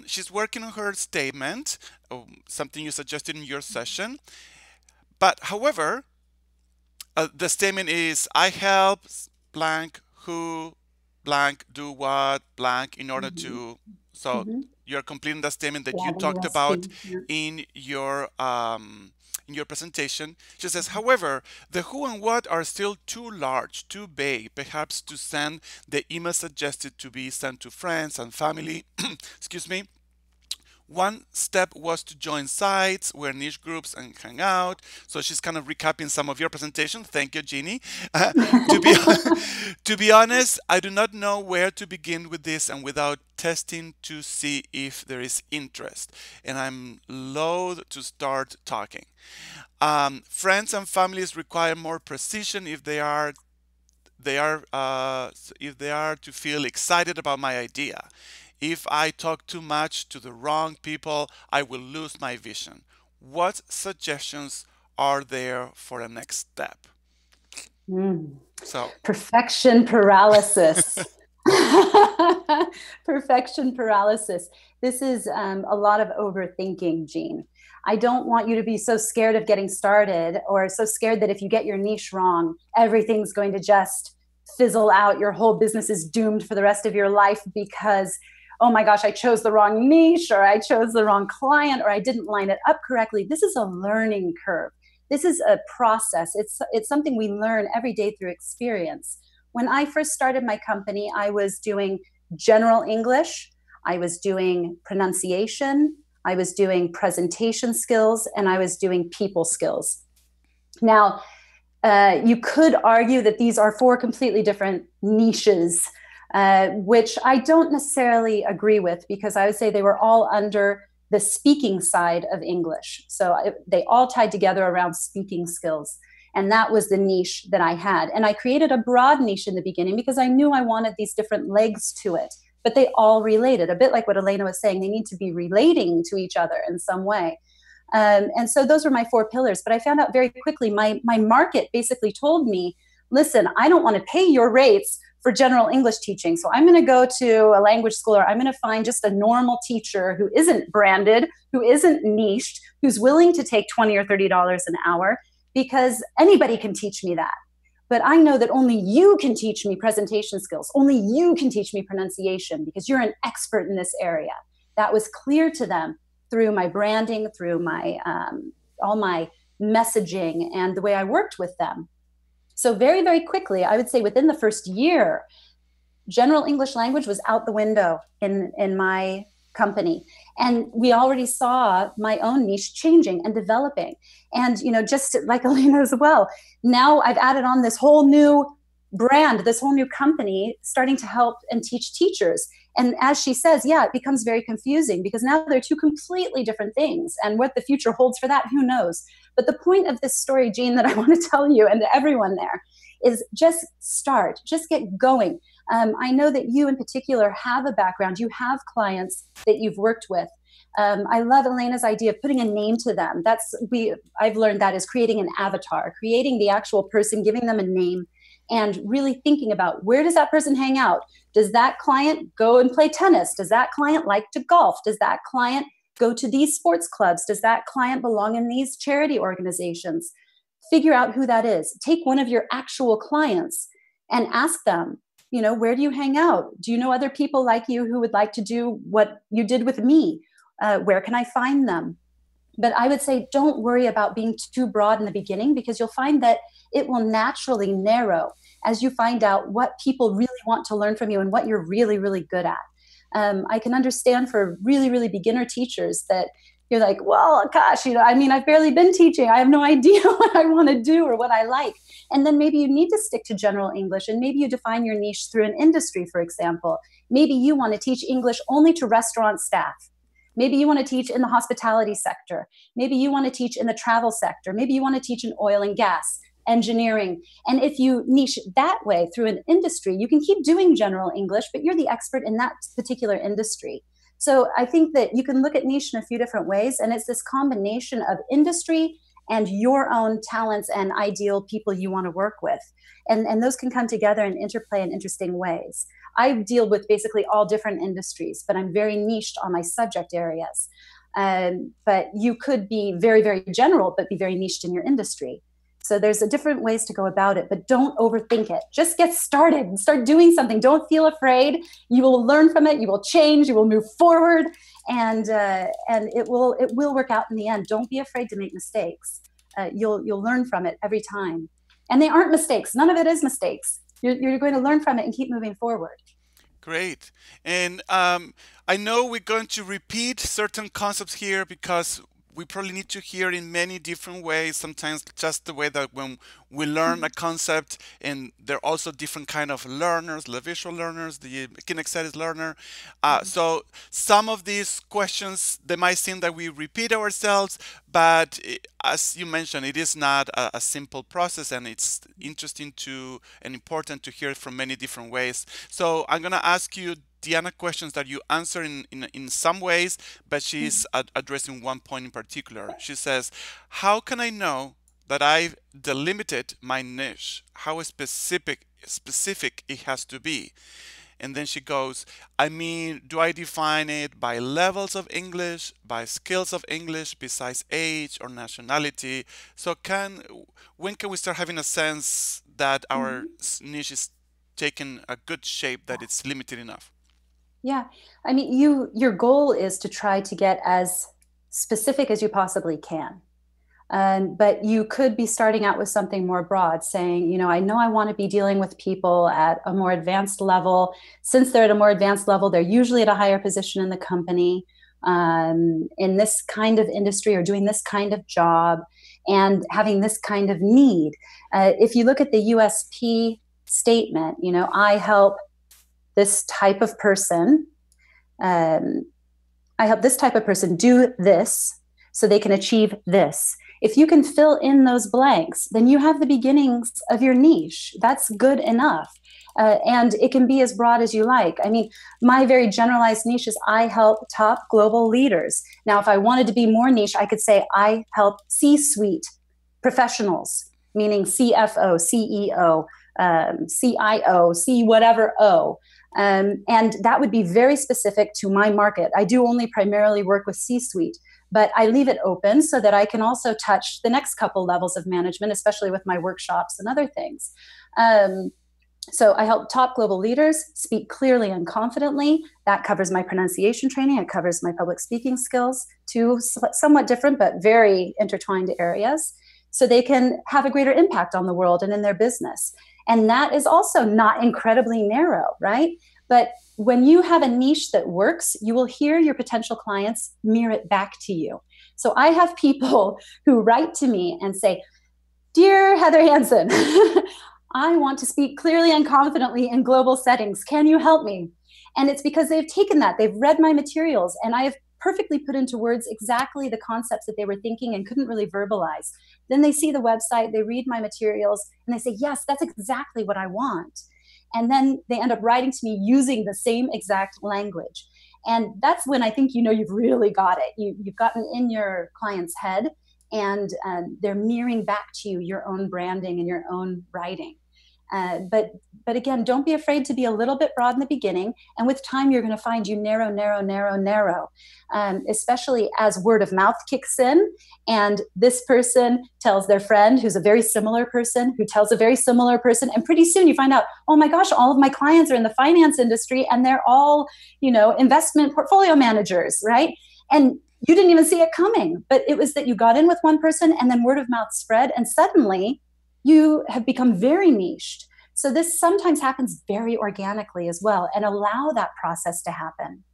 she's working on her statement, something you suggested in your session. But however, the statement is, I help blank who blank do what blank in order Mm-hmm. to. So Mm-hmm. you're completing the statement that you Grabbing the talked about recipe. Yeah. in your presentation. She says, however, the who and what are still too large, too vague, perhaps to send the email suggested to be sent to friends and family. Excuse me. One step was to join sites where niche groups and hang out. So she's kind of recapping some of your presentation. Thank you, Jeannie. To be to be honest, I do not know where to begin with this and without testing to see if there is interest. And I'm loath to start talking. Friends and families require more precision if they are to feel excited about my idea. If I talk too much to the wrong people, I will lose my vision. What suggestions are there for the next step? Mm. So, Perfection paralysis. Perfection paralysis. This is a lot of overthinking, Jean. I don't want you to be so scared of getting started, or so scared that if you get your niche wrong, everything's going to just fizzle out. Your whole business is doomed for the rest of your life because, oh my gosh, I chose the wrong niche, or I chose the wrong client, or I didn't line it up correctly. This is a learning curve. This is a process. It's something we learn every day through experience. When I first started my company, I was doing general English, I was doing pronunciation, I was doing presentation skills, and I was doing people skills. Now, you could argue that these are four completely different niches, which I don't necessarily agree with, because I would say they were all under the speaking side of English. So they all tied together around speaking skills. And that was the niche that I had. And I created a broad niche in the beginning because I knew I wanted these different legs to it, but they all related, a bit like what Elena was saying. They need to be relating to each other in some way. And so those were my four pillars. But I found out very quickly, my market basically told me, listen, I don't want to pay your rates for general English teaching. So I'm going to go to a language school, or I'm going to find just a normal teacher who isn't branded, who isn't niched, who's willing to take $20 or $30 an hour, because anybody can teach me that. But I know that only you can teach me presentation skills. Only you can teach me pronunciation because you're an expert in this area. That was clear to them through my branding, through my all my messaging and the way I worked with them. So very, very quickly, I would say within the first year, general English language was out the window in my company. And we already saw my own niche changing and developing. And, just like Elena as well, now I've added on this whole new brand, this whole new company starting to help and teach teachers. And as she says, yeah, it becomes very confusing because now they're two completely different things. And what the future holds for that, who knows? But the point of this story, Jean, that I want to tell you and to everyone there is just start, just get going. I know that you in particular have a background. You have clients that you've worked with. I love Elena's idea of putting a name to them. I've learned that is creating an avatar, creating the actual person, giving them a name, and really thinking about, where does that person hang out? Does that client go and play tennis? Does that client like to golf? Does that client go to these sports clubs? Does that client belong in these charity organizations? Figure out who that is. Take one of your actual clients and ask them, where do you hang out? Do you know other people like you who would like to do what you did with me? Where can I find them? But I would say don't worry about being too broad in the beginning, because you'll find that it will naturally narrow as you find out what people really want to learn from you and what you're really, really good at. I can understand for really, really beginner teachers that you're like, well, gosh, I've barely been teaching. I have no idea what I want to do or what I like. And then maybe you need to stick to general English, and maybe you define your niche through an industry, for example. Maybe you want to teach English only to restaurant staff. Maybe you want to teach in the hospitality sector. Maybe you want to teach in the travel sector. Maybe you want to teach in oil and gas, engineering. And if you niche that way through an industry, you can keep doing general English, but you're the expert in that particular industry. So I think that you can look at niche in a few different ways, and it's this combination of industry and your own talents and ideal people you want to work with. And those can come together and interplay in interesting ways. I deal with basically all different industries, but I'm very niched on my subject areas. But you could be very, very general, but be very niched in your industry. So there's different ways to go about it, but don't overthink it. Just get started and start doing something. Don't feel afraid. You will learn from it. You will change. You will move forward, and it will work out in the end. Don't be afraid to make mistakes. You'll learn from it every time, and they aren't mistakes. None of it is mistakes. You're going to learn from it and keep moving forward. Great. And I know we're going to repeat certain concepts here because we probably need to hear it in many different ways. Sometimes just the way that when we learn a concept, and there are also different kind of learners, the visual learners, the kinesthetic learner. So some of these questions, they might seem that we repeat ourselves, but as you mentioned, it is not a simple process, and it's interesting to and important to hear it from many different ways. So I'm going to ask you, Diana, questions that you answer in some ways, but she's addressing one point in particular. She says, how can I know that I've delimited my niche? How specific it has to be? And then she goes, I mean, do I define it by levels of English, by skills of English, besides age or nationality? So when can we start having a sense that our Mhm. niche is taking a good shape, that it's limited enough? Yeah. I mean, your goal is to try to get as specific as you possibly can. But you could be starting out with something more broad, saying, I know I want to be dealing with people at a more advanced level. Since they're at a more advanced level, they're usually at a higher position in the company, in this kind of industry or doing this kind of job and having this kind of need. If you look at the USP statement, I help this type of person. Um, I help this type of person do this so they can achieve this. If you can fill in those blanks, then you have the beginnings of your niche. That's good enough. And it can be as broad as you like. I mean, my very generalized niche is I help top global leaders. Now, if I wanted to be more niche, I could say I help C suite professionals, meaning CFO, CEO, CIO, C whatever O. And that would be very specific to my market. I do only primarily work with C suite, but I leave it open so that I can also touch the next couple levels of management, especially with my workshops and other things. So I help top global leaders speak clearly and confidently. That covers my pronunciation training. It covers my public speaking skills, two somewhat different but very intertwined areas, so they can have a greater impact on the world and in their business. And that is also not incredibly narrow, right? But when you have a niche that works, you will hear your potential clients mirror it back to you. So I have people who write to me and say, Dear Heather Hansen, I want to speak clearly and confidently in global settings. Can you help me? And it's because they've taken that, they've read my materials, and I have perfectly put into words exactly the concepts that they were thinking and couldn't really verbalize. Then they see the website, they read my materials, and they say, yes, that's exactly what I want. And then they end up writing to me using the same exact language. And that's when I think you've really got it. You've gotten in your client's head, and they're mirroring back to you your own branding and your own writing. But again, don't be afraid to be a little bit broad in the beginning. And with time, you're going to find you narrow, narrow, narrow, narrow, especially as word of mouth kicks in. And this person tells their friend who's a very similar person, who tells a very similar person. And pretty soon you find out, oh my gosh, all of my clients are in the finance industry and they're all, investment portfolio managers, right? And you didn't even see it coming, but it was that you got in with one person and then word of mouth spread, and suddenly you have become very niched. So this sometimes happens very organically as well, and allow that process to happen.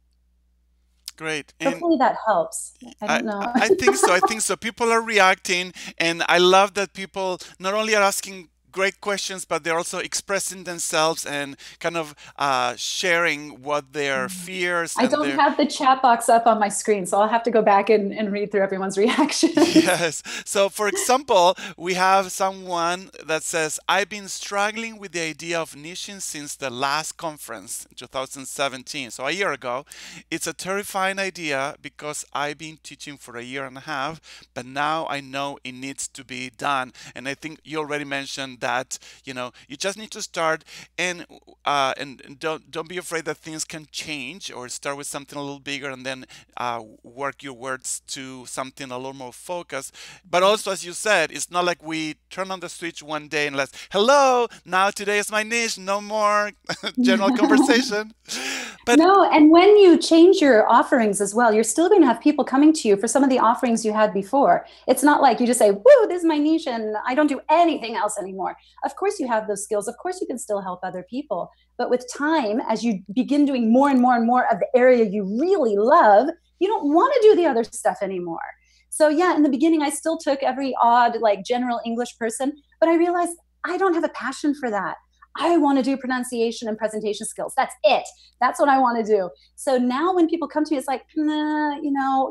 Great. And Hopefully that helps. I I, don't know. I think so. I think so. People are reacting, and I love that people not only are asking great questions, but they're also expressing themselves and kind of sharing what their fears I and don't their have the chat box up on my screen, so I'll have to go back and read through everyone's reactions. Yes. So, for example, we have someone that says, I've been struggling with the idea of niching since the last conference, 2017, so a year ago. It's a terrifying idea because I've been teaching for a year and a half, but now I know it needs to be done. And I think you already mentioned that, you just need to start, and don't be afraid that things can change, or start with something a little bigger and then work your words to something a little more focused. But also, as you said, it's not like we turn on the switch one day and let's, hello, now today is my niche, no more general conversation. But No, and when you change your offerings as well, you're still going to have people coming to you for some of the offerings you had before. It's not like you just say, woo, this is my niche and I don't do anything else anymore. Of course, you have those skills. Of course, you can still help other people. But with time, as you begin doing more and more and more of the area you really love, you don't want to do the other stuff anymore. So, yeah, in the beginning, I still took every odd, like general English person, but I realized I don't have a passion for that. I want to do pronunciation and presentation skills. That's it. That's what I want to do. So now when people come to me, it's like, nah,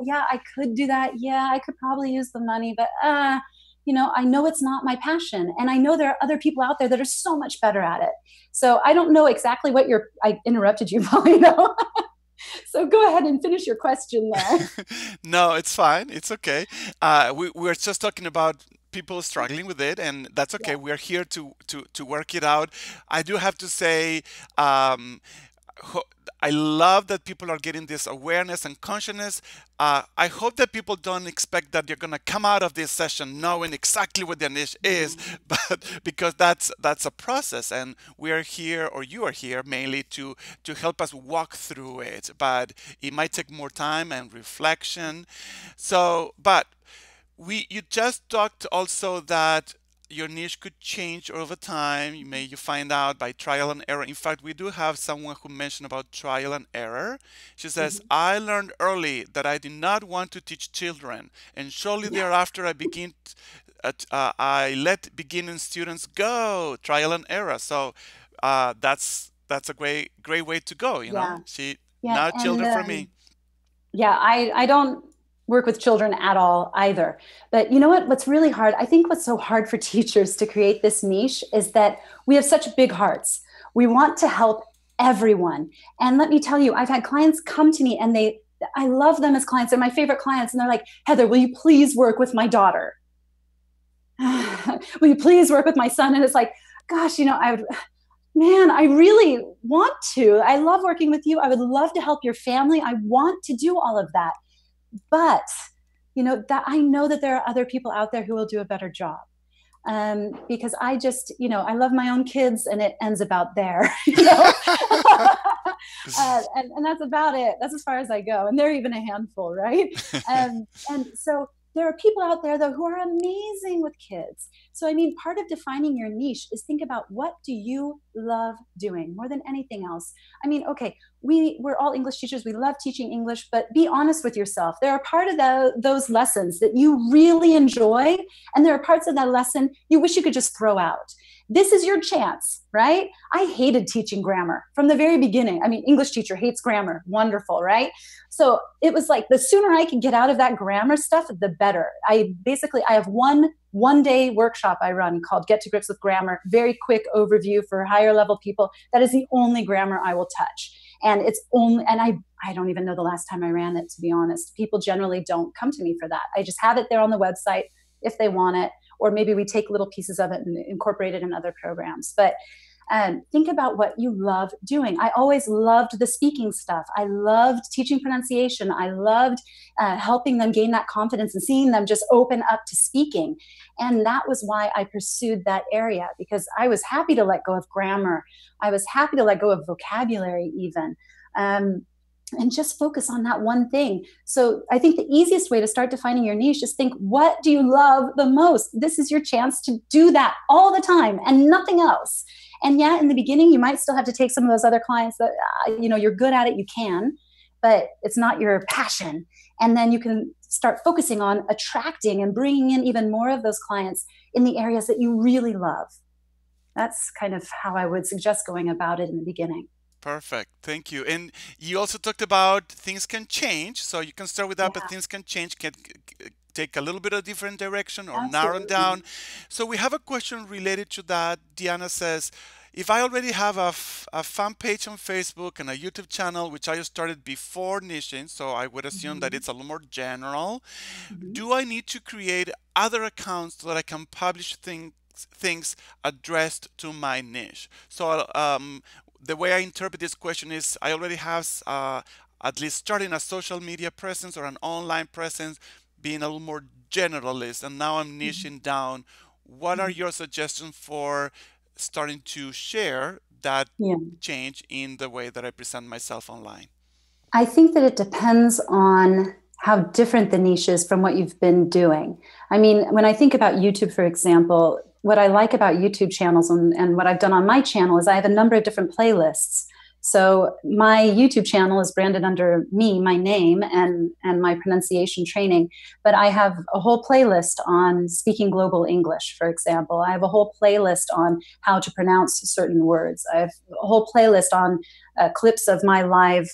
yeah, I could do that. Yeah, I could probably use the money, but I know it's not my passion. And I know there are other people out there that are so much better at it. So I don't know exactly what I interrupted you, Paulino. So go ahead and finish your question there. no, it's fine. It's okay. We're just talking about people struggling with it, and that's okay. Yeah. We're here to work it out. I do have to say, um, I love that people are getting this awareness and consciousness. I hope that people don't expect that you're going to come out of this session knowing exactly what their niche is, but because that's a process, and we are here, or you are here, mainly to help us walk through it. But it might take more time and reflection. So, but you just talked also that your niche could change over time. You find out by trial and error. In fact, we do have someone who mentioned about trial and error. She says, Mhm. I learned early that I did not want to teach children, and shortly Yeah. thereafter I let beginning students go. Trial and error. So that's a great way to go. Yeah. She Yeah. now And children for me. yeah, I don't work with children at all either. But you know what? What's really hard, I think what's so hard for teachers to create this niche is that we have such big hearts. We want to help everyone. And let me tell you, I've had clients come to me and I love them as clients. They're my favorite clients. And they're like, Heather, will you please work with my daughter? Will you please work with my son? And it's like, gosh, man, I really want to. I love working with you. I would love to help your family. I want to do all of that. But, that I know that there are other people out there who will do a better job. Because I just, I love my own kids and it ends about there, and that's about it. That's as far as I go. And they're even a handful, right? And so there are people out there, though, who are amazing with kids. So, I mean, part of defining your niche is think about what do you love doing more than anything else. I mean, okay, we're all English teachers. We love teaching English, but be honest with yourself. There are part of those lessons that you really enjoy, and there are parts of that lesson you wish you could just throw out. This is your chance, right? I hated teaching grammar from the very beginning. I mean, English teacher hates grammar. Wonderful, right? So it was like the sooner I could get out of that grammar stuff, the better. I have one day workshop I run called Get to Grips with Grammar. Very quick overview for higher level people. That is the only grammar I will touch. And I don't even know the last time I ran it, to be honest. People generally don't come to me for that. I just have it there on the website if they want it, or maybe we take little pieces of it and incorporate it in other programs. But think about what you love doing. I always loved the speaking stuff. I loved teaching pronunciation. I loved helping them gain that confidence and seeing them just open up to speaking. And that was why I pursued that area, because I was happy to let go of grammar. I was happy to let go of vocabulary even. And just focus on that one thing. So I think the easiest way to start defining your niche is think, what do you love the most? This is your chance to do that all the time and nothing else. And yeah, in the beginning, you might still have to take some of those other clients that, you're good at it, you can, but it's not your passion. And then you can start focusing on attracting and bringing in even more of those clients in the areas that you really love. That's kind of how I would suggest going about it in the beginning. Perfect. Thank you. And you also talked about things can change. So you can start with that, but Yeah, things can change, can take a little bit of different direction or narrow absolutely. down. So we have a question related to that. Diana says, if I already have a fan page on Facebook and a YouTube channel, which I started before niching, so I would assume that Mm-hmm. it's a little more general, Mm-hmm. do I need to create other accounts so that I can publish things addressed to my niche? So the way I interpret this question is I already have at least starting a social media presence or an online presence, being a little more generalist, and now I'm niching down. What are Mm-hmm. your suggestions for starting to share that Yeah. change in the way that I present myself online? I think that it depends on how different the niche is from what you've been doing. I mean, when I think about YouTube, for example, what I like about YouTube channels and what I've done on my channel is I have a number of different playlists. So my YouTube channel is branded under me, my name, and my pronunciation training. But I have a whole playlist on speaking global English, for example. I have a whole playlist on how to pronounce certain words. I have a whole playlist on clips of my live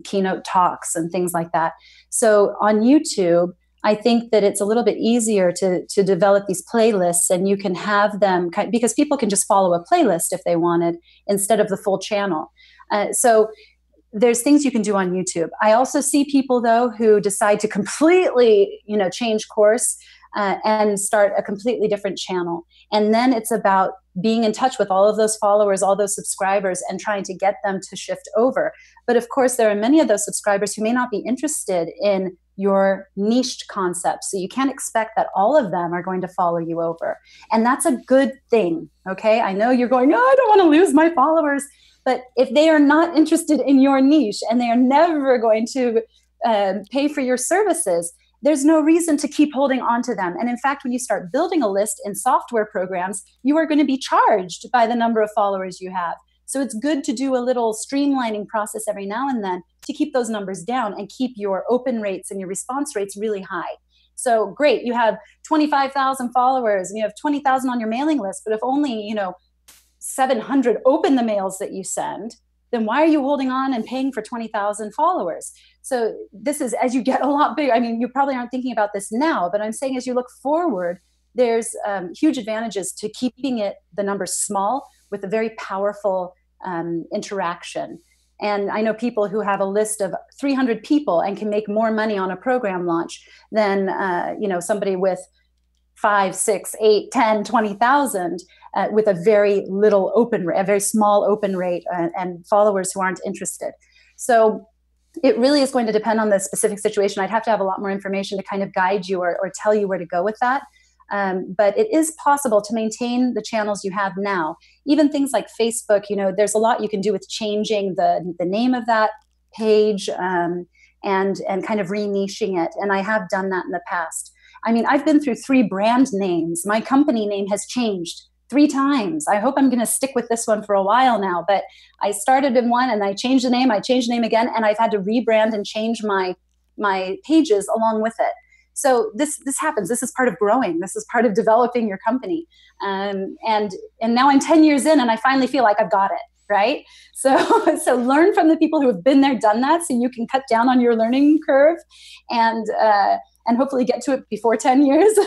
keynote talks and things like that. So on YouTube, I think that it's a little bit easier to develop these playlists, and you can have them because people can just follow a playlist if they wanted instead of the full channel. So there's things you can do on YouTube. I also see people though who decide to completely, change course. and start a completely different channel. And then it's about being in touch with all of those followers, all those subscribers, and trying to get them to shift over. But of course, there are many of those subscribers who may not be interested in your niched concept. So you can't expect that all of them are going to follow you over. And that's a good thing. Okay. I know you're going, no, I don't want to lose my followers. But if they are not interested in your niche and they are never going to pay for your services, there's no reason to keep holding on to them. And in fact, when you start building a list in software programs, you are going to be charged by the number of followers you have. So it's good to do a little streamlining process every now and then to keep those numbers down and keep your open rates and your response rates really high. So great, you have 25,000 followers and you have 20,000 on your mailing list, but if only, 700 open the mails that you send, then why are you holding on and paying for 20,000 followers? So this is, as you get a lot bigger, I mean, you probably aren't thinking about this now, but I'm saying as you look forward, there's huge advantages to keeping the numbers small with a very powerful interaction. And I know people who have a list of 300 people and can make more money on a program launch than somebody with 5, 6, 8, 10, 20,000 with a very little open rate, a very small open rate, and followers who aren't interested. So it really is going to depend on the specific situation. I'd have to have a lot more information to kind of guide you or tell you where to go with that. But it is possible to maintain the channels you have now. Even things like Facebook, there's a lot you can do with changing the name of that page and kind of re-niching it. And I have done that in the past. I mean, I've been through 3 brand names. My company name has changed 3 times. I hope I'm going to stick with this one for a while now, but I started in one and I changed the name again, and I've had to rebrand and change my pages along with it. So this happens. This is part of growing. This is part of developing your company. And now I'm 10 years in and I finally feel like I've got it, right? So learn from the people who have been there, done that, so you can cut down on your learning curve and hopefully get to it before 10 years.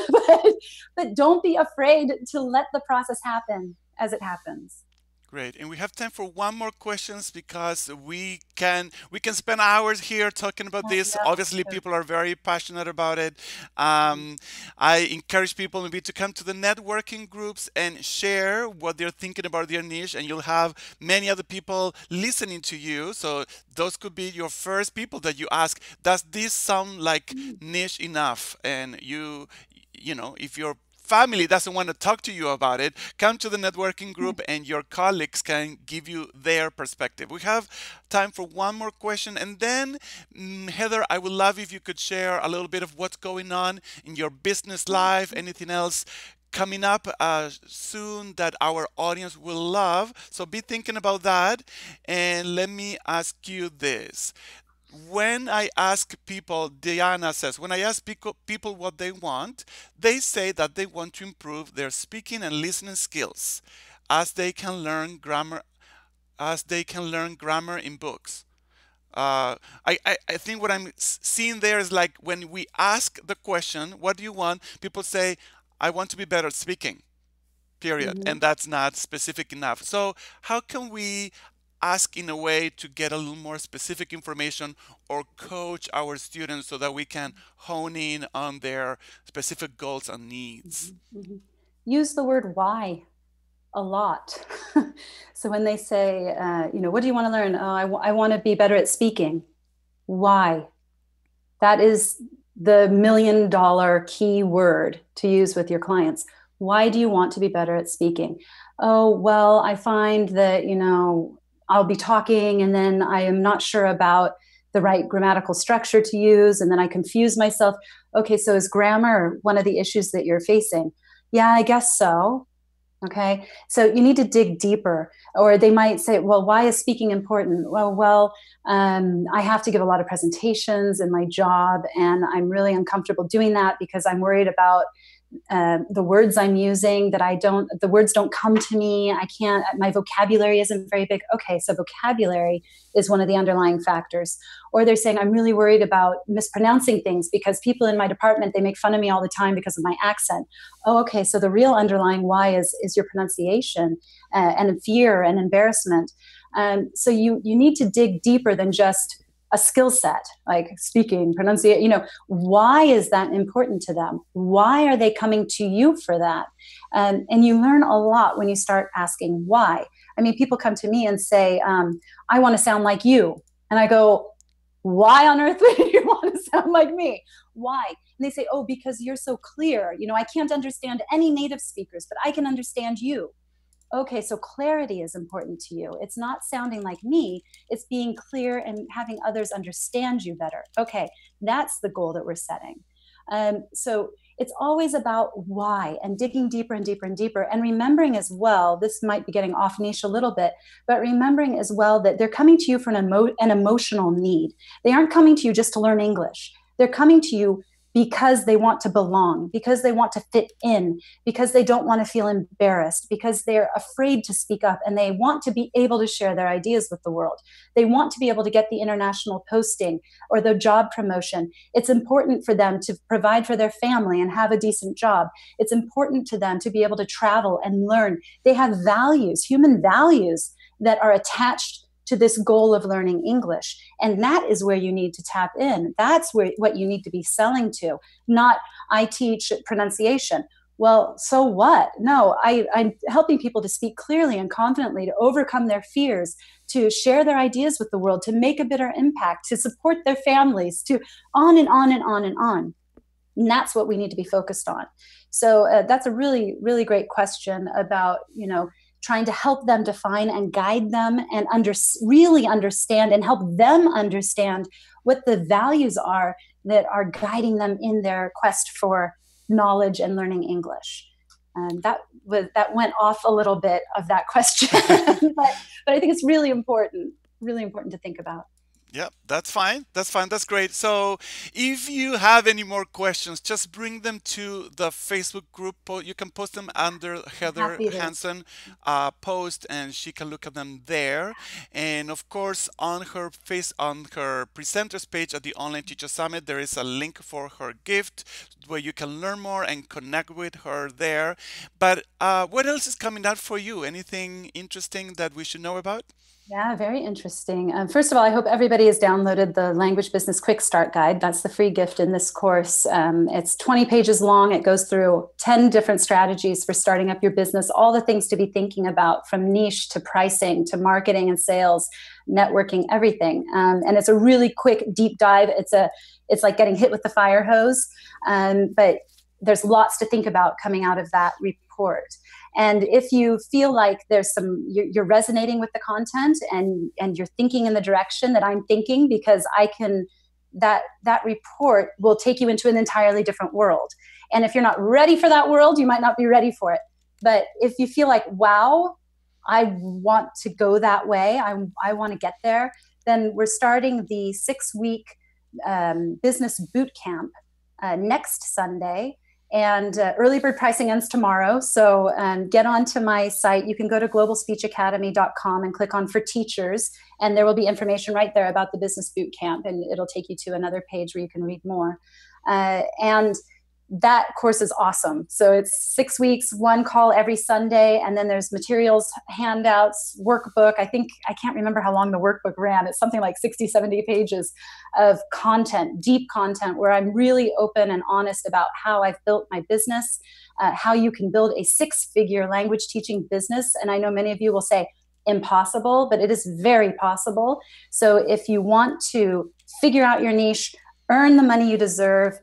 but don't be afraid to let the process happen as it happens. Great. And we have time for one more questions because we can spend hours here talking about this. Obviously, people are very passionate about it. I encourage people maybe to come to the networking groups and share what they're thinking about their niche, and you'll have many other people listening to you. So those could be your first people that you ask, does this sound like niche enough? And if you're family doesn't want to talk to you about it, come to the networking group and your colleagues can give you their perspective. We have time for one more question, and then Heather, I would love if you could share a little bit of what's going on in your business life, anything else coming up soon that our audience will love. So be thinking about that. And let me ask you this. When I ask people, Diana says, when I ask people what they want, they say that they want to improve their speaking and listening skills as they can learn grammar in books. I think what I'm seeing there is like when we ask the question, what do you want? People say, I want to be better at speaking, period. Mm-hmm. And that's not specific enough. So how can we ask in a way to get a little more specific information or coach our students so that we can hone in on their specific goals and needs? Mm-hmm. Use the word why a lot. So when they say, what do you want to learn? Oh, I want to be better at speaking. Why? That is the $1 million key word to use with your clients. Why do you want to be better at speaking? Oh, well, I find that, I'll be talking and then I am not sure about the right grammatical structure to use, and then I confuse myself. Okay, so is grammar one of the issues that you're facing? Yeah, I guess so. Okay, so you need to dig deeper. Or they might say, well, why is speaking important? Well, I have to give a lot of presentations in my job, and I'm really uncomfortable doing that because I'm worried about the words I'm using, the words don't come to me. I can't, my vocabulary isn't very big. Okay, so vocabulary is one of the underlying factors. Or they're saying, I'm really worried about mispronouncing things because people in my department, they make fun of me all the time because of my accent. Oh, okay, so the real underlying why is your pronunciation and fear and embarrassment. So you need to dig deeper than just a skill set, like speaking, pronunciation. Why is that important to them? Why are they coming to you for that? And you learn a lot when you start asking why. I mean, people come to me and say, I want to sound like you. And I go, why on earth would you want to sound like me? Why? And they say, oh, because you're so clear. I can't understand any native speakers, but I can understand you. Okay, so clarity is important to you. It's not sounding like me, it's being clear and having others understand you better. Okay, that's the goal that we're setting. So it's always about why, and digging deeper and deeper and deeper, and remembering as well, this might be getting off niche a little bit, but remembering as well that they're coming to you for an emotional need. They aren't coming to you just to learn English. They're coming to you because they want to belong, because they want to fit in, because they don't want to feel embarrassed, because they're afraid to speak up, and they want to be able to share their ideas with the world. They want to be able to get the international posting or the job promotion. It's important for them to provide for their family and have a decent job. It's important to them to be able to travel and learn. They have values, human values, that are attached to this goal of learning English. And that is where you need to tap in. That's what you need to be selling to, not I teach pronunciation. Well, so what? No, I'm helping people to speak clearly and confidently, to overcome their fears, to share their ideas with the world, to make a better impact, to support their families, to on and on and on and on. And that's what we need to be focused on. So that's a really, really great question about, trying to help them define and guide them and really understand and help them understand what the values are that are guiding them in their quest for knowledge and learning English. And that went off a little bit of that question, but I think it's really important to think about. Yeah, that's fine. That's fine. That's great. So if you have any more questions, just bring them to the Facebook group. You can post them under Heather Hansen post, and she can look at them there. And of course, on her presenters page at the Online Teacher Summit, there is a link for her gift where you can learn more and connect with her there. But what else is coming out for you? Anything interesting that we should know about? Yeah, very interesting. First of all, I hope everybody has downloaded the Language Business Quick Start Guide. That's the free gift in this course. It's 20 pages long. It goes through 10 different strategies for starting up your business, all the things to be thinking about, from niche to pricing to marketing and sales, networking, everything. And it's a really quick deep dive. It's like getting hit with the fire hose, but there's lots to think about coming out of that report. And if you feel like you're resonating with the content and you're thinking in the direction that I'm thinking, because that report will take you into an entirely different world. And if you're not ready for that world, you might not be ready for it. But if you feel like, wow, I want to go that way, I want to get there, then we're starting the 6-week business boot camp next Sunday. And early bird pricing ends tomorrow. So get onto my site. You can go to globalspeechacademy.com and click on For Teachers. And there will be information right there about the business boot camp. And it'll take you to another page where you can read more. And that course is awesome. So it's 6 weeks, one call every Sunday. And then there's materials, handouts, workbook. I can't remember how long the workbook ran. It's something like 60, 70 pages of content, deep content, where I'm really open and honest about how I've built my business, how you can build a 6-figure language teaching business. And I know many of you will say impossible, but it is very possible. So if you want to figure out your niche, earn the money you deserve,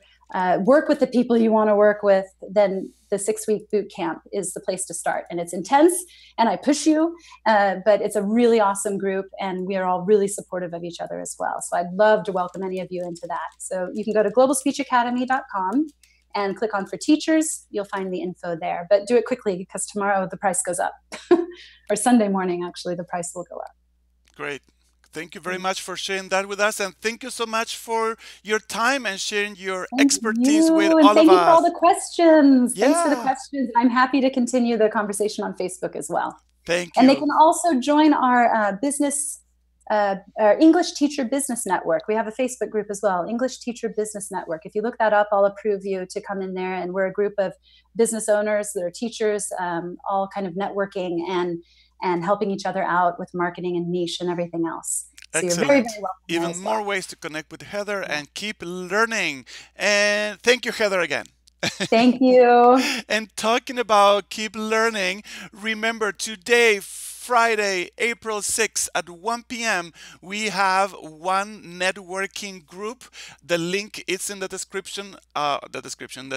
work with the people you want to work with, then the 6-week boot camp is the place to start. And it's intense and I push you, but it's a really awesome group and we are all really supportive of each other as well. So I'd love to welcome any of you into that. So you can go to globalspeechacademy.com and click on For Teachers. You'll find the info there, but do it quickly because tomorrow the price goes up or Sunday morning, actually, the price will go up. Great. Thank you very much for sharing that with us, and thank you so much for your time and sharing your expertise with all of us. Thank you for all the questions. Yeah. Thanks for the questions. I'm happy to continue the conversation on Facebook as well. Thank you. And they can also join our our English Teacher Business Network. We have a Facebook group as well, English Teacher Business Network. If you look that up, I'll approve you to come in there. And we're a group of business owners that are teachers, all kind of networking and helping each other out with marketing and niche and everything else. So you're very, very Excellent. welcome there Even as more well. ways to connect with Heather Yeah. and keep learning. And thank you, Heather, again. Thank you. And talking about keep learning, remember today, Friday, April 6th at 1 p.m., we have one networking group. The link is in the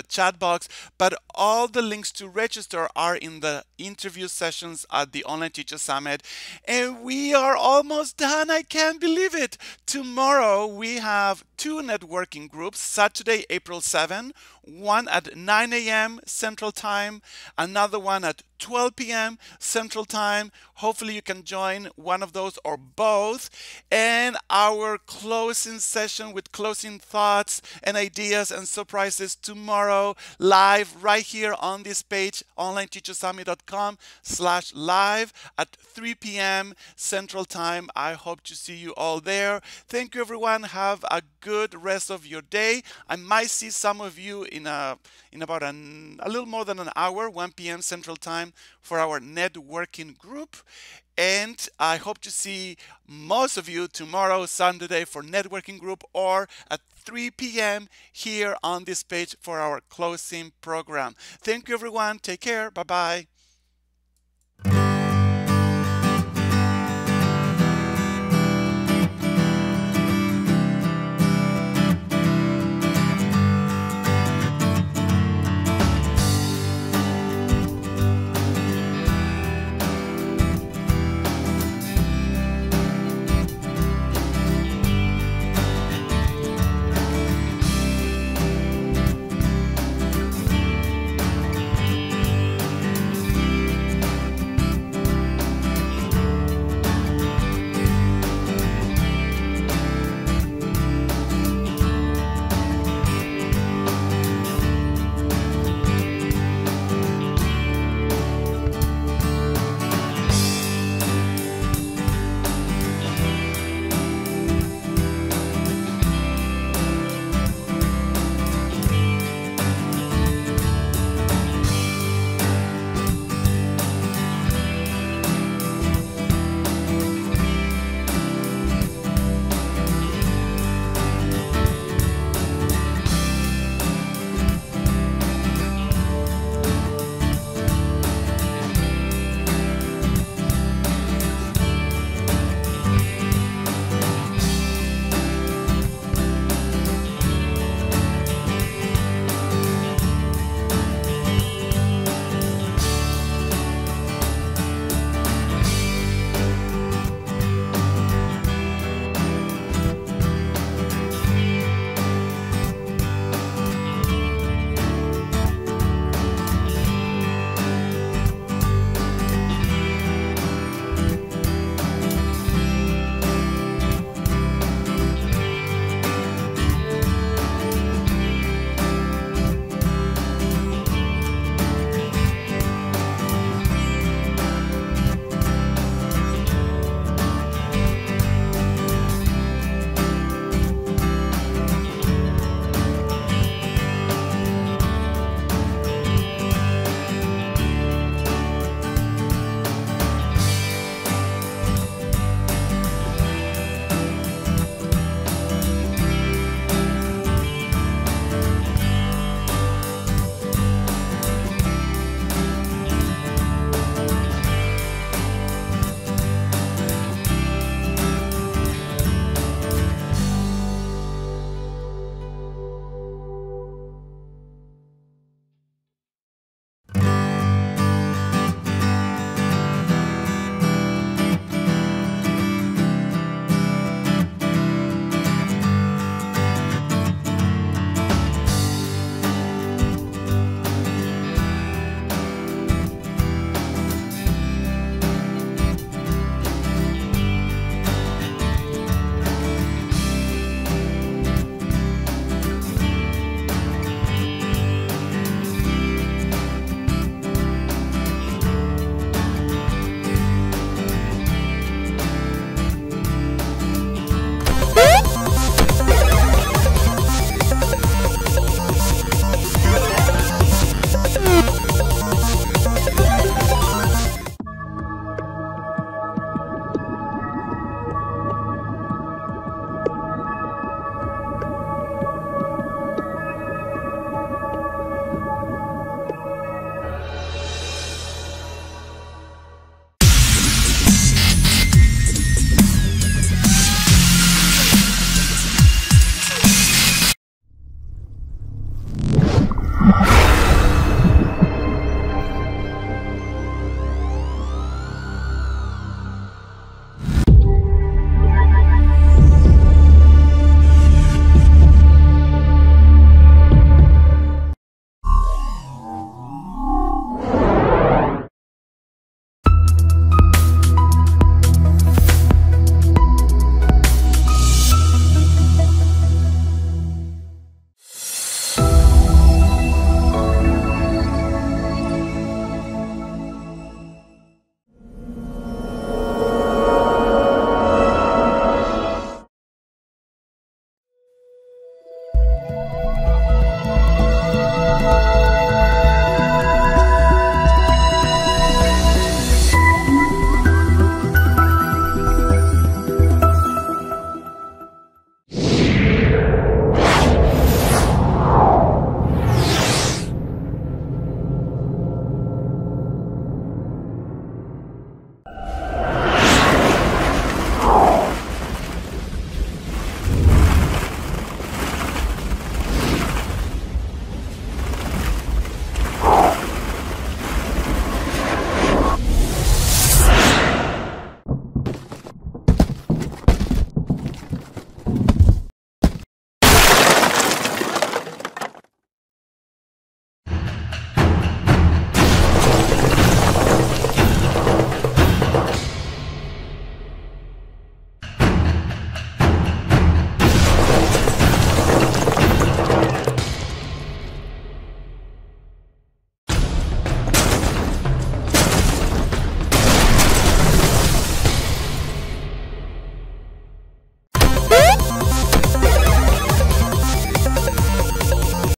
chat box, but all the links to register are in the interview sessions at the Online Teacher Summit. And we are almost done. I can't believe it. Tomorrow, we have two networking groups. Saturday, April 7th, one at 9 a.m. Central Time, another one at 12 p.m. Central Time. Hopefully, you can join one of those or both. And our closing session with closing thoughts and ideas and surprises tomorrow, live right here on this page, onlineteachersummit.com/live at 3 p.m. Central Time. I hope to see you all there. Thank you, everyone. Have a good rest of your day. I might see some of you in about a little more than an hour, 1 p.m. Central Time, for our networking group. And I hope to see most of you tomorrow, Sunday, for networking group, or at 3 p.m. here on this page for our closing program. Thank you, everyone. Take care. Bye bye.